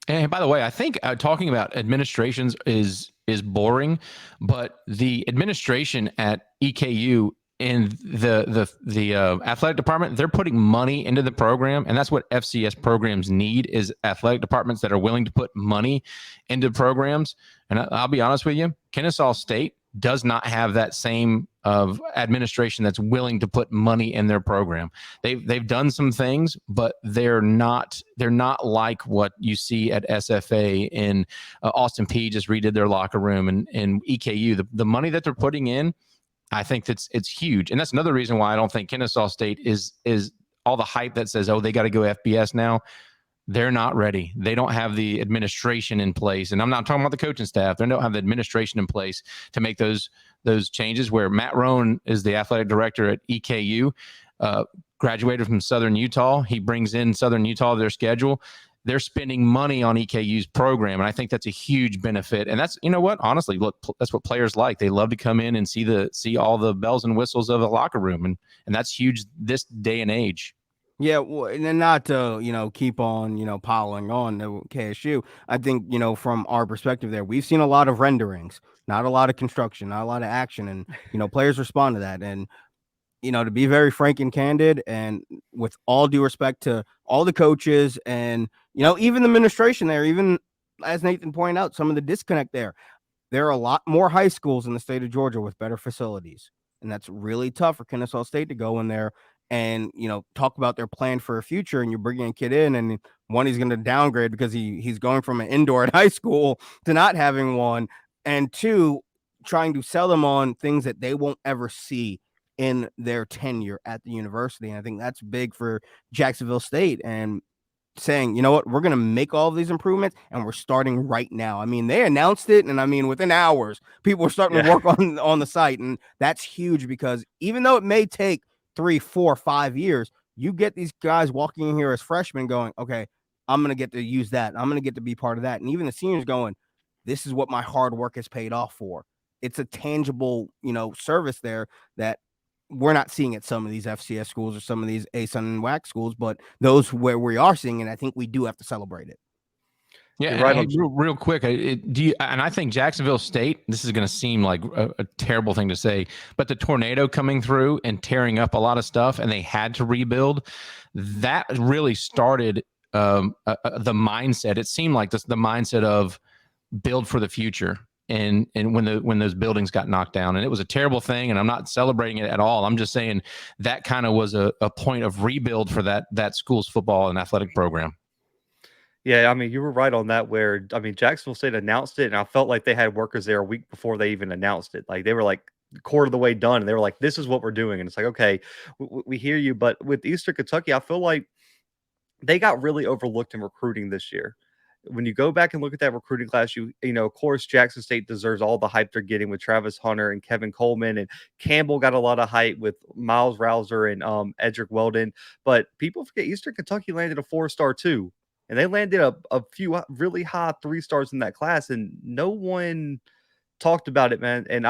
And by the way, I think talking about administrations is boring, but the administration at EKU and the athletic department, they're putting money into the program, and that's what FCS programs need, is athletic departments that are willing to put money into programs. And I'll be honest with you, Kennesaw State does not have that same of administration that's willing to put money in their program. They've done some things, but they're not like what you see at SFA. And Austin Peay just redid their locker room, and EKU. The money that they're putting in, I think it's huge. And that's another reason why I don't think Kennesaw State is all the hype that says, oh, they got to go FBS now. They're not ready. They don't have the administration in place. And I'm not talking about the coaching staff. They don't have the administration in place to make those changes, where Matt Rohn is the athletic director at EKU, graduated from Southern Utah. He brings in Southern Utah to their schedule. They're spending money on EKU's program, and I think that's a huge benefit. And that's, honestly, look, that's what players like. They love to come in and see all the bells and whistles of the locker room, and that's huge this day and age. Yeah, well, and then not to, keep on, piling on to KSU. I think, from our perspective there, we've seen a lot of renderings, not a lot of construction, not a lot of action, and, players respond to that. And, to be very frank and candid, and with all due respect to all the coaches and, even the administration there, even as Nathan pointed out, some of the disconnect there are a lot more high schools in the state of Georgia with better facilities. And that's really tough for Kennesaw State to go in there and, talk about their plan for a future. And you're bringing a kid in, and one, he's going to downgrade because he's going from an indoor at high school to not having one. And 2, trying to sell them on things that they won't ever see in their tenure at the university. And I think that's big for Jacksonville State, and saying, you know what, we're going to make all of these improvements, and we're starting right now. They announced it, and within hours, people were starting to work on the site. And that's huge, because even though it may take 3, 4, 5 years, you get these guys walking in here as freshmen going, okay, I'm going to get to use that. I'm going to get to be part of that. And even the seniors going, this is what my hard work has paid off for. It's a tangible, service there that we're not seeing at some of these FCS schools or some of these ASUN and WAC schools, but those where we are seeing it, I think we do have to celebrate it. Yeah, You're right. Real quick, and I think Jacksonville State, this is going to seem like a terrible thing to say, but the tornado coming through and tearing up a lot of stuff, and they had to rebuild, that really started the mindset. It seemed like the mindset of build for the future. And when those buildings got knocked down, and it was a terrible thing, and I'm not celebrating it at all. I'm just saying that kind of was a point of rebuild for that school's football and athletic program. Yeah, I mean, you were right on that. Jacksonville State announced it, and I felt like they had workers there a week before they even announced it. Like, they were like quarter of the way done, and they were like, "This is what we're doing." And it's like, okay, we hear you, but with Eastern Kentucky, I feel like they got really overlooked in recruiting this year. When you go back and look at that recruiting class, of course, Jackson State deserves all the hype they're getting with Travis Hunter and Kevin Coleman, and Campbell got a lot of hype with Miles Rouser and Edric Weldon. But people forget Eastern Kentucky landed a 4-star too. And they landed a few really high 3-stars in that class, and no one talked about it, man. And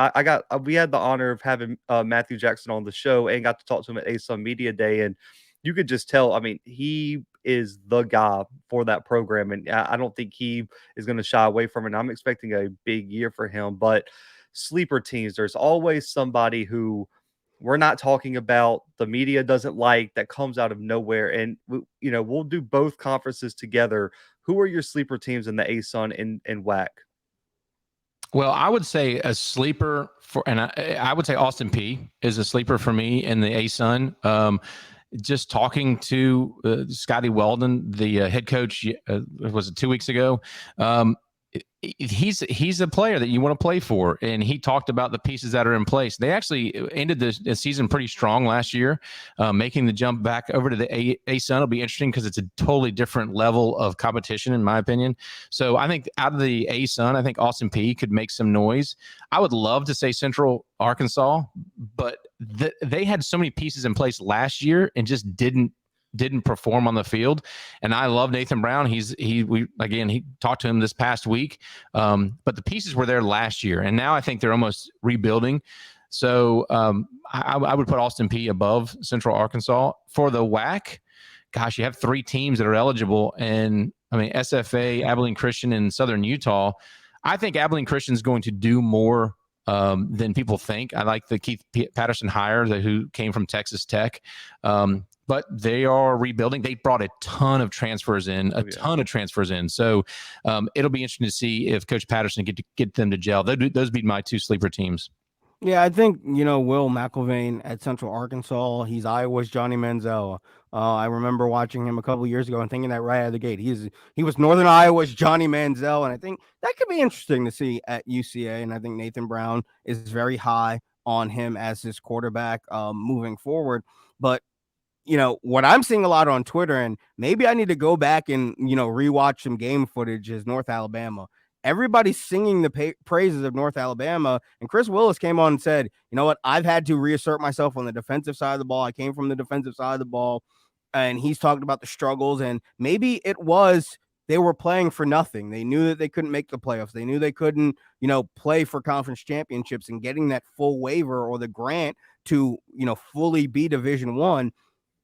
we had the honor of having Matthew Jackson on the show and got to talk to him at ASUN Media Day. And you could just tell, I mean, he is the guy for that program. And I don't think he is going to shy away from it. And I'm expecting a big year for him. But sleeper teams, there's always somebody who we're not talking about, the media doesn't like, that comes out of nowhere. And we'll do both conferences together. Who are your sleeper teams in the ASUN and WAC? Well, I would say a sleeper I would say Austin Peay is a sleeper for me in the ASUN. Just talking to Scotty Weldon, the head coach, was it 2 weeks ago? He's a player that you want to play for, and he talked about the pieces that are in place. They actually ended the season pretty strong last year, making the jump back over to the ASUN will be interesting because it's a totally different level of competition, in my opinion. So I think out of the ASUN, I think Austin Peay could make some noise. I would love to say Central Arkansas, but they had so many pieces in place last year and just didn't perform on the field. And I love Nathan Brown. He talked to him this past week. But the pieces were there last year, and now I think they're almost rebuilding. So I would put Austin Peay above Central Arkansas. For the WAC, gosh, you have 3 teams that are eligible. And I mean, SFA, Abilene Christian, and Southern Utah. I think Abilene Christian is going to do more than people think. I like the Keith Patterson hire who came from Texas Tech. But they are rebuilding. They brought a ton of transfers in, ton of transfers in. So it'll be interesting to see if Coach Patterson get them to gel. Those would be my 2 sleeper teams. Yeah, I think, Will McIlvain at Central Arkansas, he's Iowa's Johnny Manziel. I remember watching him a couple of years ago and thinking that right out of the gate, he was Northern Iowa's Johnny Manziel. And I think that could be interesting to see at UCA. And I think Nathan Brown is very high on him as his quarterback moving forward. But what I'm seeing a lot on Twitter, and maybe I need to go back and, rewatch some game footage, is North Alabama. Everybody's singing the praises of North Alabama. And Chris Willis came on and said, you know what, I've had to reassert myself on the defensive side of the ball. I came from the defensive side of the ball. And he's talked about the struggles. And maybe it was they were playing for nothing. They knew that they couldn't make the playoffs. They knew they couldn't, play for conference championships, and getting that full waiver or the grant to, fully be Division I.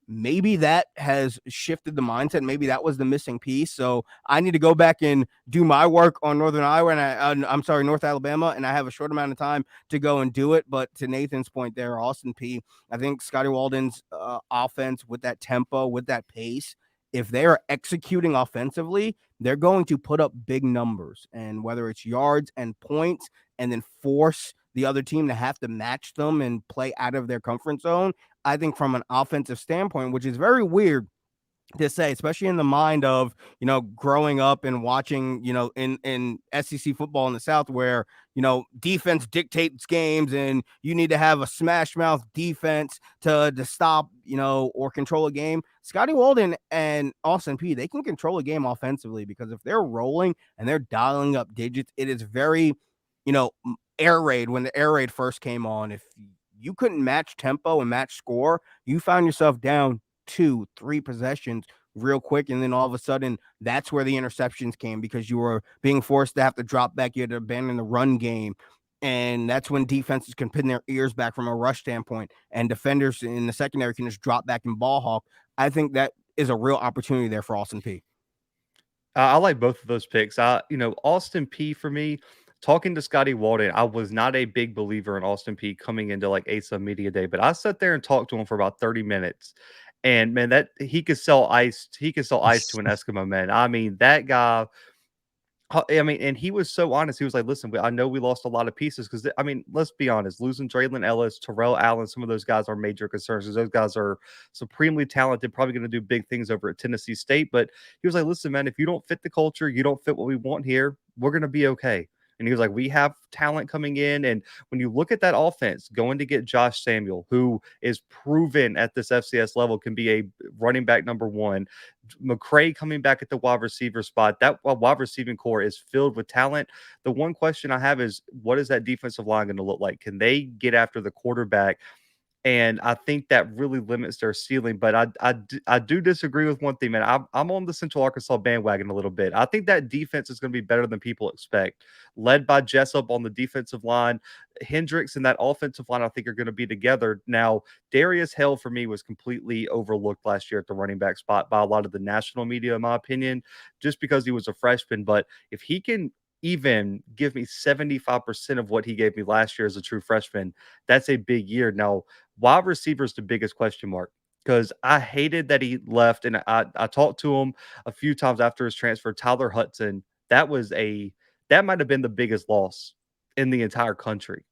Maybe that has shifted the mindset. Maybe that was the missing piece. So I need to go back and do my work on Northern Iowa, and North Alabama, and I have a short amount of time to go and do it. But to Nathan's point there, Austin Peay, I think Scotty Weldon's offense with that tempo, with that pace, if they are executing offensively, they're going to put up big numbers, and whether it's yards and points, and then force the other team to have to match them and play out of their comfort zone. I think from an offensive standpoint, which is very weird to say, especially in the mind of, growing up and watching, in SEC football in the South, where, defense dictates games and you need to have a smash mouth defense to stop, or control a game. Scotty Weldon and Austin Peay, they can control a game offensively, because if they're rolling and they're dialing up digits, it is very, air raid. When the air raid first came on, if you couldn't match tempo and match score, you found yourself down 2, 3 possessions real quick. And then all of a sudden, that's where the interceptions came because you were being forced to have to drop back. You had to abandon the run game. And that's when defenses can pin their ears back from a rush standpoint, and defenders in the secondary can just drop back and ball hawk. I think that is a real opportunity there for Austin P. I like both of those picks. Austin P for me, talking to Scotty Walden, I was not a big believer in Austin P coming into like ASUN Media Day, but I sat there and talked to him for about 30 minutes. And man, that he could sell ice to an Eskimo man. I mean, that guy, and he was so honest. He was like, listen, I know we lost a lot of pieces because, I mean, let's be honest, losing Draylon Ellis, Terrell Allen, some of those guys are major concerns because those guys are supremely talented, probably going to do big things over at Tennessee State. But he was like, listen, man, if you don't fit the culture, you don't fit what we want here, we're going to be okay. And he was like, we have talent coming in. And when you look at that offense, going to get Josh Samuel, who is proven at this FCS level, can be a running back number one. McCray coming back at the wide receiver spot. That wide receiving core is filled with talent. The one question I have is, what is that defensive line going to look like? Can they get after the quarterback? And I think that really limits their ceiling. But I do disagree with one thing, man. I'm on the Central Arkansas bandwagon a little bit. I think that defense is going to be better than people expect. Led by Jessup on the defensive line, Hendricks and that offensive line, I think, are going to be together. Now, Darius Hale, for me, was completely overlooked last year at the running back spot by a lot of the national media, in my opinion, just because he was a freshman. But if he can even give me 75% of what he gave me last year as a true freshman, that's a big year. Now, wide receiver is the biggest question mark because I hated that he left. And I talked to him a few times after his transfer. Tyler Hudson, that might have been the biggest loss in the entire country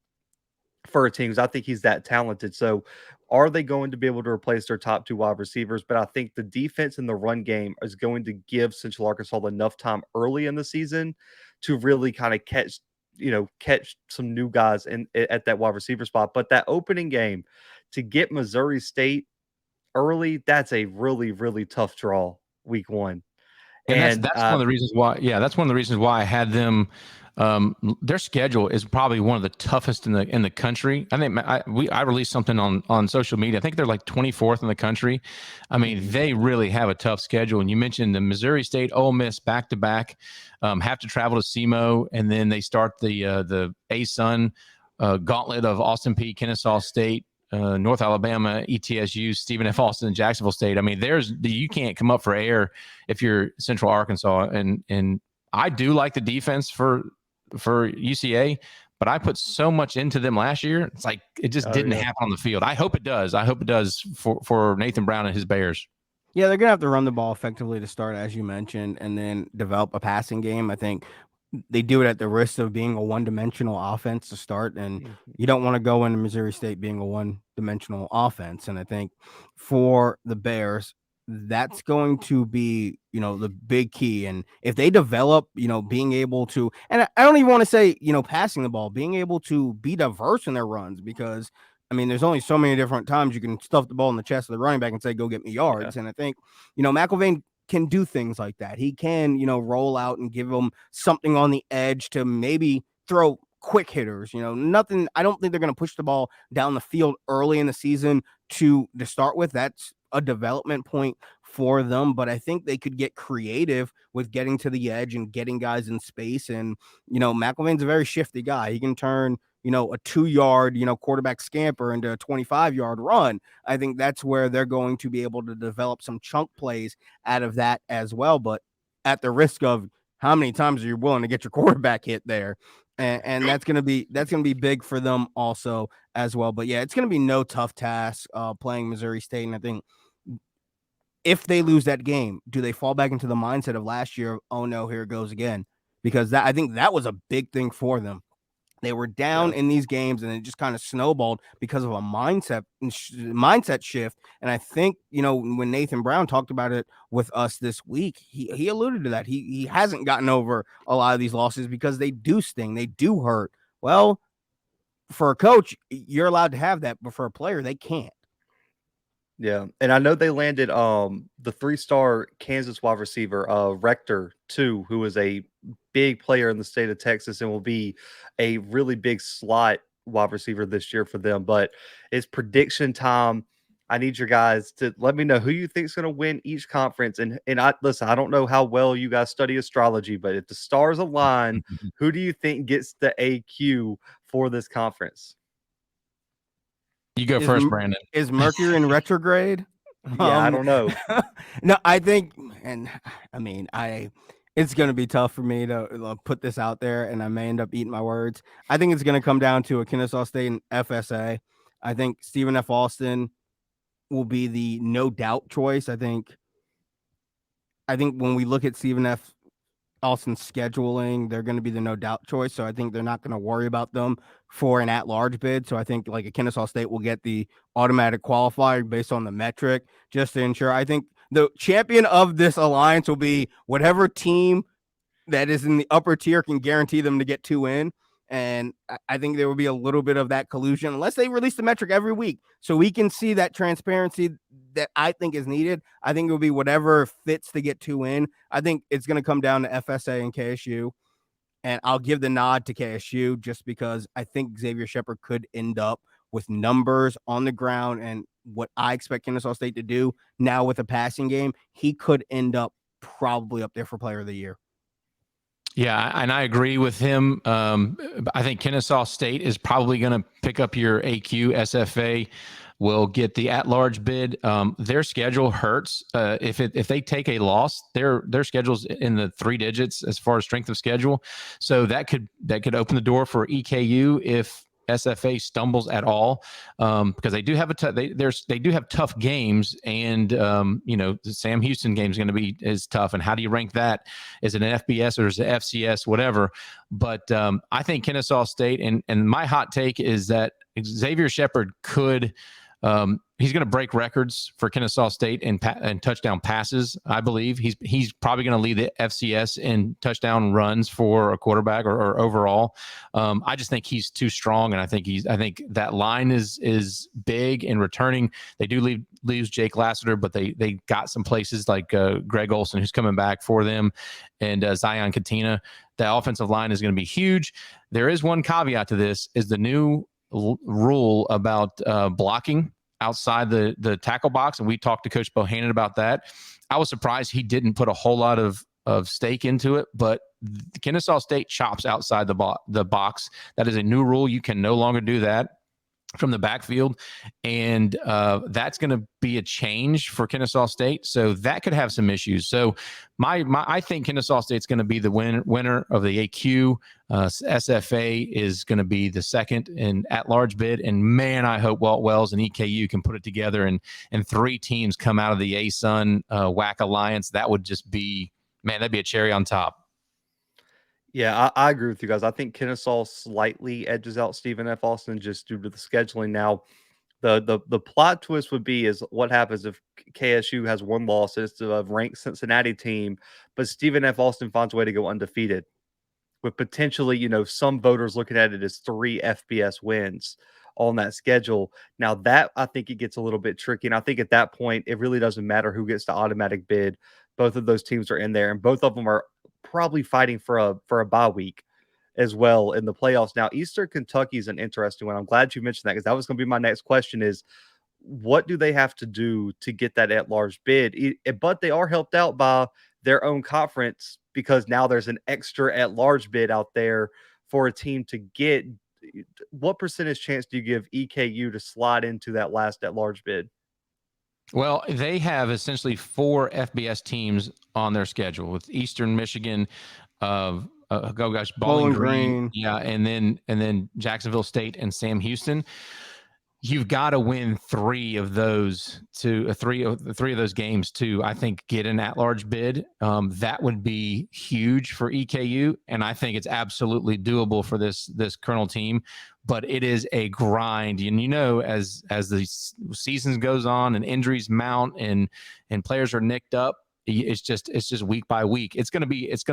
for a team because I think he's that talented. So are they going to be able to replace their top two wide receivers? But I think the defense and the run game is going to give Central Arkansas enough time early in the season to really kind of catch some new guys at that wide receiver spot. But that opening game to get Missouri State early, that's a really, really tough draw week one. And that's one of the reasons why. Yeah, that's one of the reasons why I had them. Their schedule is probably one of the toughest in the country. I think I released something on social media. I think they're like 24th in the country. I mean, they really have a tough schedule. And you mentioned the Missouri State, Ole Miss back to back, have to travel to SEMO, and then they start the ASUN gauntlet of Austin P, Kennesaw State, North Alabama, ETSU, Stephen F. Austin, and Jacksonville State. I mean, you can't come up for air if you're Central Arkansas. And I do like the defense for UCA, but I put so much into them last year. It's like it just didn't happen on the field. I hope it does. I hope it does for Nathan Brown and his Bears. Yeah, they're going to have to run the ball effectively to start, as you mentioned, and then develop a passing game. I think they do it at the risk of being a one-dimensional offense to start, and you don't want to go into Missouri State being a one-dimensional offense. And I think for the Bears, that's going to be, the big key. And if they develop, being able to, and I don't even want to say, passing the ball, being able to be diverse in their runs, because I mean, there's only so many different times you can stuff the ball in the chest of the running back and say, go get me yards. Yeah. And I think, McElvain can do things like that. He can, roll out and give them something on the edge to maybe throw quick hitters, nothing. I don't think they're going to push the ball down the field early in the season to start with. That's a development point for them, but I think they could get creative with getting to the edge and getting guys in space. And, McElvain's a very shifty guy. He can turn, a 2-yard, quarterback scamper into a 25-yard run. I think that's where they're going to be able to develop some chunk plays out of that as well. But at the risk of how many times are you willing to get your quarterback hit there? And that's going to be big for them also as well. But yeah, it's going to be no tough task playing Missouri State. And I think if they lose that game, do they fall back into the mindset of last year? Oh no, here it goes again. Because I think that was a big thing for them. They were down in these games, and it just kind of snowballed because of a mindset shift. And I think, when Nathan Brown talked about it with us this week, he alluded to that. He hasn't gotten over a lot of these losses because they do sting. They do hurt. Well, for a coach, you're allowed to have that, but for a player, they can't. Yeah, and I know they landed the 3-star Kansas wide receiver, Rector, too, who is a big player in the state of Texas and will be a really big slot wide receiver this year for them. But it's prediction time. I need your guys to let me know who you think is going to win each conference. And I listen, I don't know how well you guys study astrology, but if the stars align, who do you think gets the AQ for this conference? You go first, Brandon. Is Mercury in retrograde? Yeah, I don't know. No, I think, and I mean, it's going to be tough for me to put this out there, and I may end up eating my words. I think it's going to come down to a Kennesaw State and FSA. I think Stephen F. Austin will be the no doubt choice. I think when we look at Stephen F. Austin's scheduling, they're going to be the no doubt choice. So I think they're not going to worry about them for an at-large bid. So I think like a Kennesaw State will get the automatic qualifier based on the metric just to ensure. I think the champion of this alliance will be whatever team that is in the upper tier can guarantee them to get 2 in. And I think there will be a little bit of that collusion unless they release the metric every week so we can see that transparency that I think is needed. I think it will be whatever fits to get 2 in. I think it's going to come down to FSA and KSU. And I'll give the nod to KSU just because I think Xavier Shepherd could end up with numbers on the ground and what I expect Kennesaw State to do now with a passing game. He could end up probably up there for Player of the Year. Yeah, and I agree with him. I think Kennesaw State is probably going to pick up your AQ. SFA will get the at-large bid. Their schedule hurts. If they take a loss, their schedule's in the 3 digits as far as strength of schedule. So that could open the door for EKU if SFA stumbles at all, because they do have they do have tough games, and the Sam Houston game is going to be tough. And how do you rank that? Is it an FBS or is it FCS, whatever? But I think Kennesaw State, and my hot take is that Xavier Shepherd could. He's going to break records for Kennesaw State in touchdown passes. I believe he's probably going to lead the FCS in touchdown runs for a quarterback or overall. I just think he's too strong, and I think that line is big in returning. They do lose Jake Lassiter, but they got some places like Greg Olson, who's coming back for them, and Zion Katina. The offensive line is going to be huge. There is one caveat to this: is the new rule about blocking outside the tackle box, and we talked to Coach Bohannon about that. I was surprised he didn't put a whole lot of stake into it, but Kennesaw State chops outside the box. That is a new rule. You can no longer do that from the backfield, and that's going to be a change for Kennesaw State. So that could have some issues. So I think Kennesaw State's going to be the winner of the AQ. SFA is going to be the second in at-large bid. And man, I hope Walt Wells and EKU can put it together and 3 teams come out of the ASUN WAC alliance. That would just be, man, that'd be a cherry on top. Yeah, I agree with you guys. I think Kennesaw slightly edges out Stephen F. Austin just due to the scheduling. Now, the plot twist would be is what happens if KSU has 1 loss. It's a ranked Cincinnati team, but Stephen F. Austin finds a way to go undefeated with potentially, some voters looking at it as 3 FBS wins on that schedule. Now that I think it gets a little bit tricky. And I think at that point, it really doesn't matter who gets the automatic bid. Both of those teams are in there, and both of them are probably fighting for a bye week as well in the playoffs. Now, Eastern Kentucky is an interesting one. I'm glad you mentioned that because that was going to be my next question is what do they have to do to get that at-large bid? But they are helped out by their own conference because now there's an extra at-large bid out there for a team to get. What percentage chance do you give EKU to slide into that last at-large bid? Well, they have essentially 4 FBS teams on their schedule with Eastern Michigan, Bowling Green, yeah, and then Jacksonville State and Sam Houston. You've got to win 3 of those three of those games to, I think, get an at-large bid. That would be huge for EKU, and I think it's absolutely doable for this Colonel team. But it is a grind, and as the season goes on and injuries mount and players are nicked up, it's just week by week. It's going to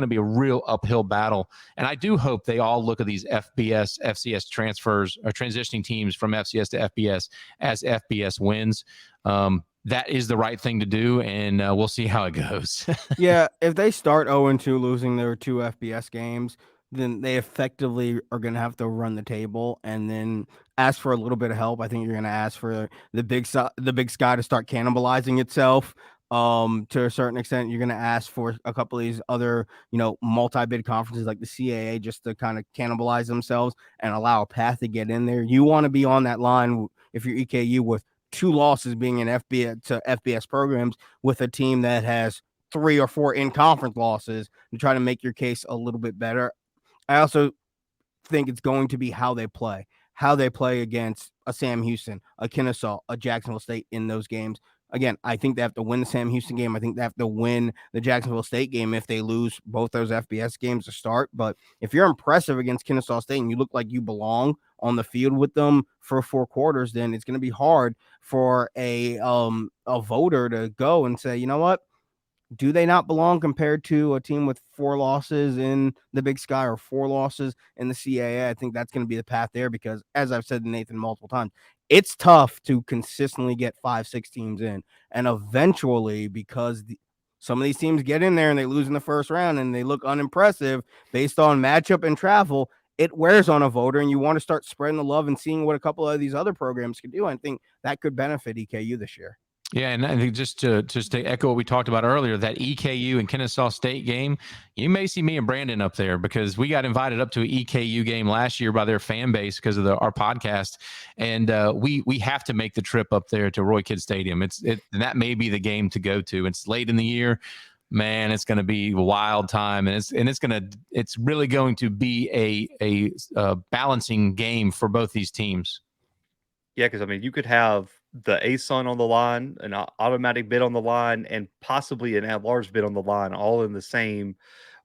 be a real uphill battle. And I do hope they all look at these FCS transfers or transitioning teams from FCS to FBS as FBS wins. That is the right thing to do, and we'll see how it goes. Yeah, if they start 0-2 losing their 2 FBS games, then they effectively are going to have to run the table and then ask for a little bit of help. I think you're going to ask for the Big Sky to start cannibalizing itself. To a certain extent, you're going to ask for a couple of these other, multi-bid conferences like the CAA just to kind of cannibalize themselves and allow a path to get in there. You want to be on that line if you're EKU with 2 losses being in FBS programs with a team that has 3 or 4 in conference losses and try to make your case a little bit better. I also think it's going to be how they play against a Sam Houston, a Kennesaw, a Jacksonville State in those games. Again, I think they have to win the Sam Houston game. I think they have to win the Jacksonville State game if they lose both those FBS games to start. But if you're impressive against Kennesaw State and you look like you belong on the field with them for 4 quarters, then it's going to be hard for a voter to go and say, you know what? Do they not belong compared to a team with 4 losses in the Big Sky or 4 losses in the CAA? I think that's going to be the path there because, as I've said to Nathan multiple times, it's tough to consistently get 5-6 teams in. And eventually, because some of these teams get in there and they lose in the first round and they look unimpressive based on matchup and travel, it wears on a voter, and you want to start spreading the love and seeing what a couple of these other programs can do. I think that could benefit EKU this year. Yeah, and I think just to echo what we talked about earlier, that EKU and Kennesaw State game, you may see me and Brandon up there because we got invited up to an EKU game last year by their fan base because of our podcast, and we have to make the trip up there to Roy Kidd Stadium. And that may be the game to go to. It's late in the year, man. It's going to be a wild time, and it's really going to be a balancing game for both these teams. Yeah, because I mean, you could have the ASUN on the line, an automatic bid on the line, and possibly an at-large bid on the line, all in the same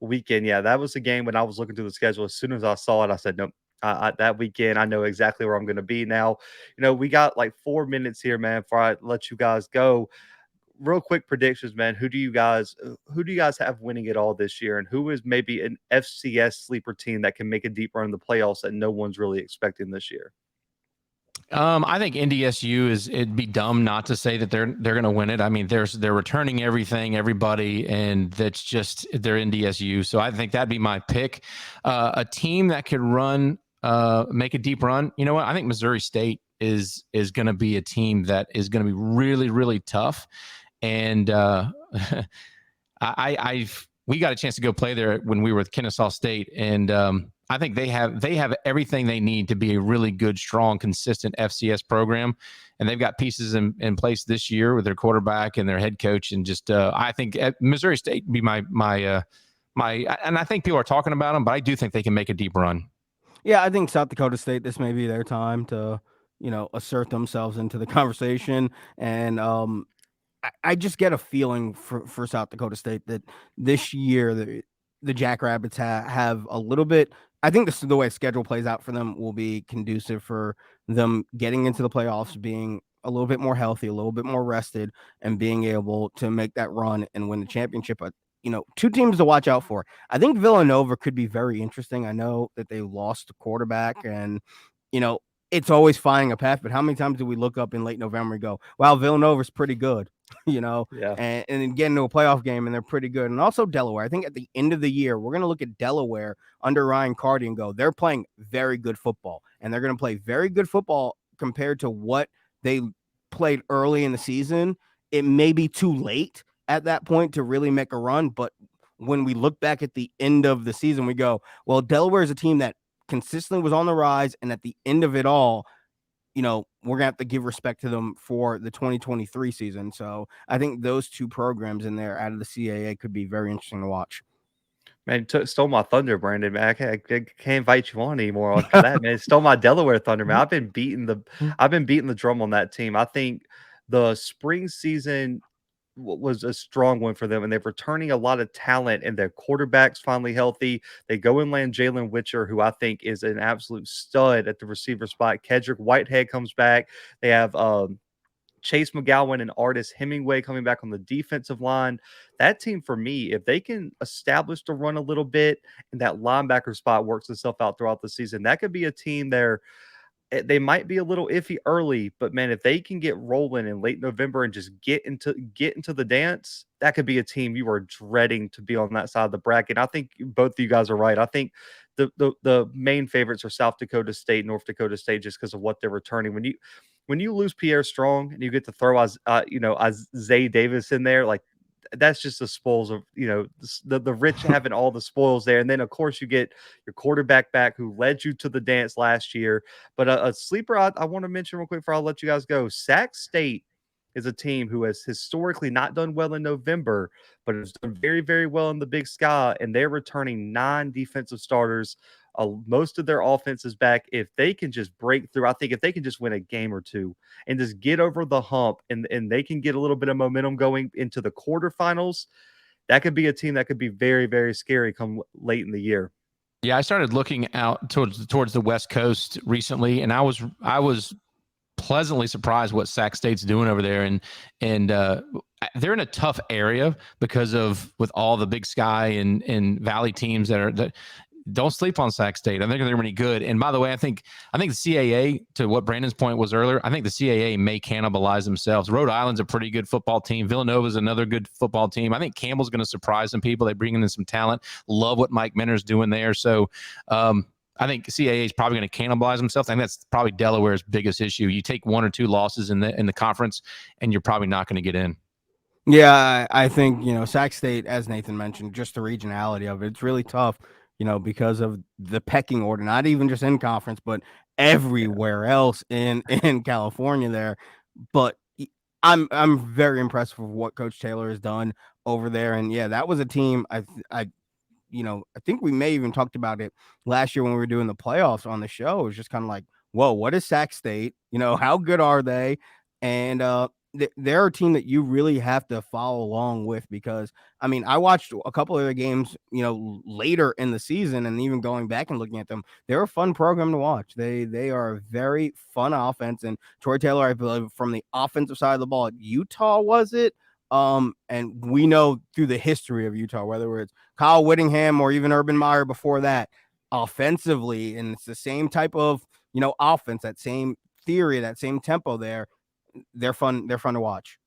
weekend. Yeah, that was the game when I was looking through the schedule. As soon as I saw it, I said, nope. That weekend, I know exactly where I'm going to be now. We got like 4 minutes here, man, before I let you guys go. Real quick predictions, man. Who do you guys have winning it all this year, and who is maybe an FCS sleeper team that can make a deep run in the playoffs that no one's really expecting this year? I think NDSU it'd be dumb not to say that they're going to win it. I mean, they're returning everybody, and they're NDSU. So I think that'd be my pick. A team that could make a deep run. You know what? I think Missouri State is going to be a team that is going to be really, really tough. And we got a chance to go play there when we were with Kennesaw State, and I think they have everything they need to be a really good, strong, consistent FCS program, and they've got pieces in place this year with their quarterback and their head coach, and just I think Missouri State would be my and I think people are talking about them, but I do think they can make a deep run. Yeah, I think South Dakota State, this may be their time to assert themselves into the conversation, and I just get a feeling for South Dakota State that this year the Jackrabbits have a little bit. I think the way schedule plays out for them will be conducive for them getting into the playoffs, being a little bit more healthy, a little bit more rested, and being able to make that run and win the championship. But 2 teams to watch out for. I think Villanova could be very interesting. I know that they lost a quarterback, and it's always finding a path. But how many times do we look up in late November and go, "Wow, Villanova's pretty good," Yeah. and then get into a playoff game and they're pretty good. And also Delaware. I think at the end of the year, we're going to look at Delaware under Ryan Carty and go, they're playing very good football, and they're going to play very good football compared to what they played early in the season. It may be too late at that point to really make a run, but when we look back at the end of the season, we go, well, Delaware is a team that consistently was on the rise, and at the end of it all, we're gonna have to give respect to them for the 2023 season. So I think those 2 programs in there out of the CAA could be very interesting to watch. Man, stole my thunder, Brandon. Man, I can't invite you on anymore after that, man. Stole my Delaware thunder, man. I've been beating the drum on that team. I think the spring season was a strong one for them, and they're returning a lot of talent, and their quarterback's finally healthy. They go and land Jalen Witcher, who I think is an absolute stud at the receiver spot. Kedrick Whitehead comes back. They have Chase McGowan and Artis Hemingway coming back on the defensive line. That team, for me, if they can establish the run a little bit and that linebacker spot works itself out throughout the season, that could be a team there. They might be a little iffy early, but man, if they can get rolling in late November and just get into the dance, that could be a team you are dreading to be on that side of the bracket. I think both of you guys are right. I think the main favorites are South Dakota State, North Dakota State, just because of what they're returning. When you lose Pierre Strong and you get to throw as Zay Davis in there, like that's just the spoils of the rich having all the spoils there. And then of course you get your quarterback back who led you to the dance last year. But a sleeper I want to mention real quick before I'll let you guys go. Sac State is a team who has historically not done well in November, but has done very, very well in the Big Sky, and they're returning 9 defensive starters. Most of their offense is back. If they can just break through, I think if they can just win a game or two and just get over the hump and they can get a little bit of momentum going into the quarterfinals, that could be a team that could be very, very scary come late in the year. Yeah, I started looking out towards the West Coast recently, and I was pleasantly surprised what Sac State's doing over there, and they're in a tough area because of with all the Big Sky and Valley teams that don't sleep on Sac State. I think they're really good. And by the way, I think the CAA, to what Brandon's point was earlier, I think the CAA may cannibalize themselves. Rhode Island's a pretty good football team. Villanova's another good football team. I think Campbell's going to surprise some people. They bring in some talent. Love what Mike Minter's doing there. So I think CAA is probably going to cannibalize themselves. I think that's probably Delaware's biggest issue. You take 1 or 2 losses in the conference, and you're probably not going to get in. Yeah, I think, Sac State, as Nathan mentioned, just the regionality of it, it's really tough, because of the pecking order, not even just in conference, but everywhere else in California there. But I'm very impressed with what Coach Taylor has done over there. And yeah, that was a team I think we may even talked about it last year when we were doing the playoffs on the show. It was just kind of like, whoa, what is Sac State? How good are they? And they're a team that you really have to follow along with because, I watched a couple of their games, later in the season and even going back and looking at them. They're a fun program to watch. They are a very fun offense. And Troy Taylor, I believe, from the offensive side of the ball at Utah, was it? And we know through the history of Utah, whether it's Kyle Whittingham or even Urban Meyer before that, offensively, and it's the same type of, offense, that same theory, that same tempo there. They're fun to watch.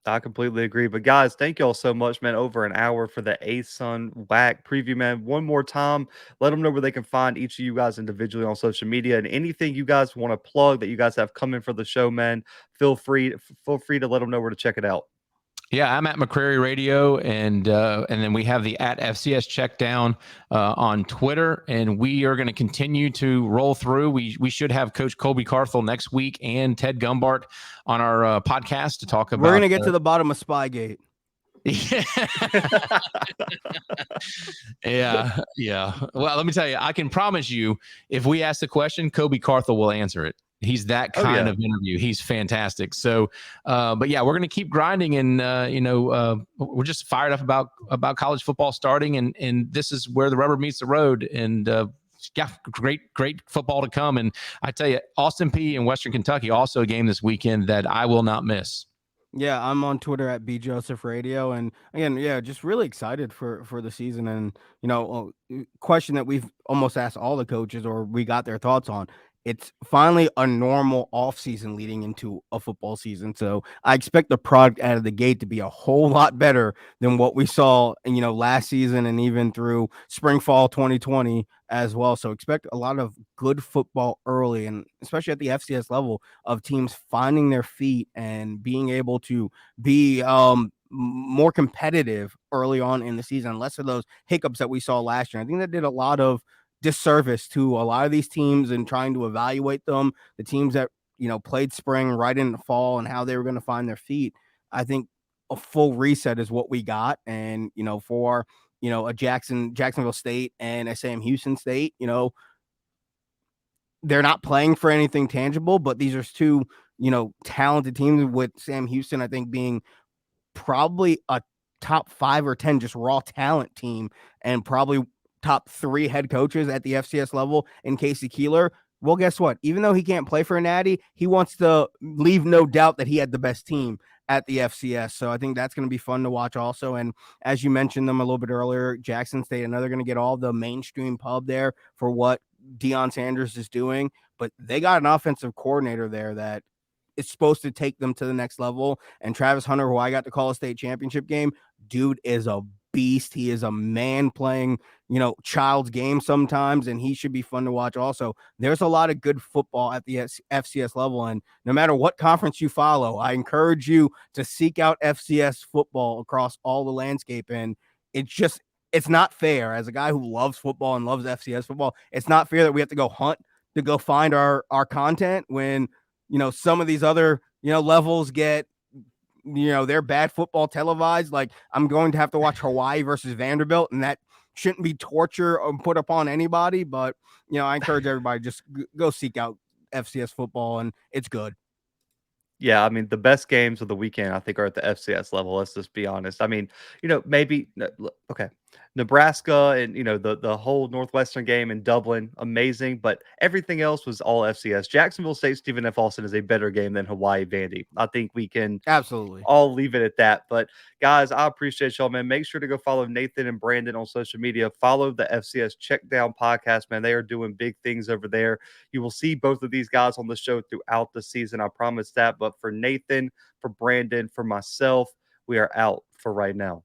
I completely agree. But guys, thank y'all so much, man. Over an hour for the ASUN WAC preview, man. One more time, let them know where they can find each of you guys individually on social media and anything you guys want to plug that you guys have coming for the show, man. Feel free to let them know where to check it out. Yeah, I'm at McCreary Radio, and then we have the at FCS Checkdown on Twitter, and we are going to continue to roll through. We should have Coach Colby Carthel next week and Ted Gumbart on our podcast to talk about. We're going to get to the bottom of Spygate. Yeah. Well, let me tell you, I can promise you, if we ask the question, Colby Carthel will answer it. He's that kind of interview. He's fantastic. So, but yeah, we're going to keep grinding, and we're just fired up about college football starting, and this is where the rubber meets the road. And yeah, great football to come. And I tell you, Austin Peay in Western Kentucky, also a game this weekend that I will not miss. Yeah, I'm on Twitter at BJosephRadio, and again, yeah, just really excited for the season. And question that we've almost asked all the coaches, or we got their thoughts on. It's finally a normal offseason leading into a football season. So I expect the product out of the gate to be a whole lot better than what we saw, last season and even through spring, fall 2020 as well. So expect a lot of good football early, and especially at the FCS level, of teams finding their feet and being able to be more competitive early on in the season, less of those hiccups that we saw last year. I think that did a lot of disservice to a lot of these teams and trying to evaluate them, the teams that played spring right into fall and how they were going to find their feet. I think a full reset is what we got. And for a Jacksonville State and a Sam Houston State, they're not playing for anything tangible, but these are two talented teams, with Sam Houston I think being probably a top 5 or 10 just raw talent team, and probably top 3 head coaches at the FCS level in Casey Keeler. Well, guess what? Even though he can't play for a natty, he wants to leave no doubt that he had the best team at the FCS. So I think that's going to be fun to watch also. And as you mentioned them a little bit earlier, Jackson State, I know they're going to get all the mainstream pub there for what Deion Sanders is doing, but they got an offensive coordinator there that is supposed to take them to the next level. And Travis Hunter, who I got to call a state championship game, dude is a beast. He is a man playing, child's game sometimes, and he should be fun to watch also. There's a lot of good football at the FCS level, and no matter what conference you follow, I encourage you to seek out FCS football across all the landscape. And it's not fair, as a guy who loves football and loves FCS football, it's not fair that we have to go hunt to go find our content when, some of these other, levels get, their bad football televised. Like, I'm going to have to watch Hawaii versus Vanderbilt, and that shouldn't be torture put upon anybody. But, I encourage everybody just go seek out FCS football, and it's good. Yeah, I mean, the best games of the weekend, I think, are at the FCS level. Let's just be honest. I mean, maybe okay, Nebraska and the whole Northwestern game in Dublin, amazing, but everything else was all FCS. Jacksonville State Stephen F. Austin is a better game than Hawaii Vandy. I think we can absolutely all leave it at that. But guys, I appreciate y'all, man. Make sure to go follow Nathan and Brandon on social media. Follow the FCS Checkdown Podcast, man. They are doing big things over there. You will see both of these guys on the show throughout the season. I promise that. But for Nathan, for Brandon, for myself, we are out for right now.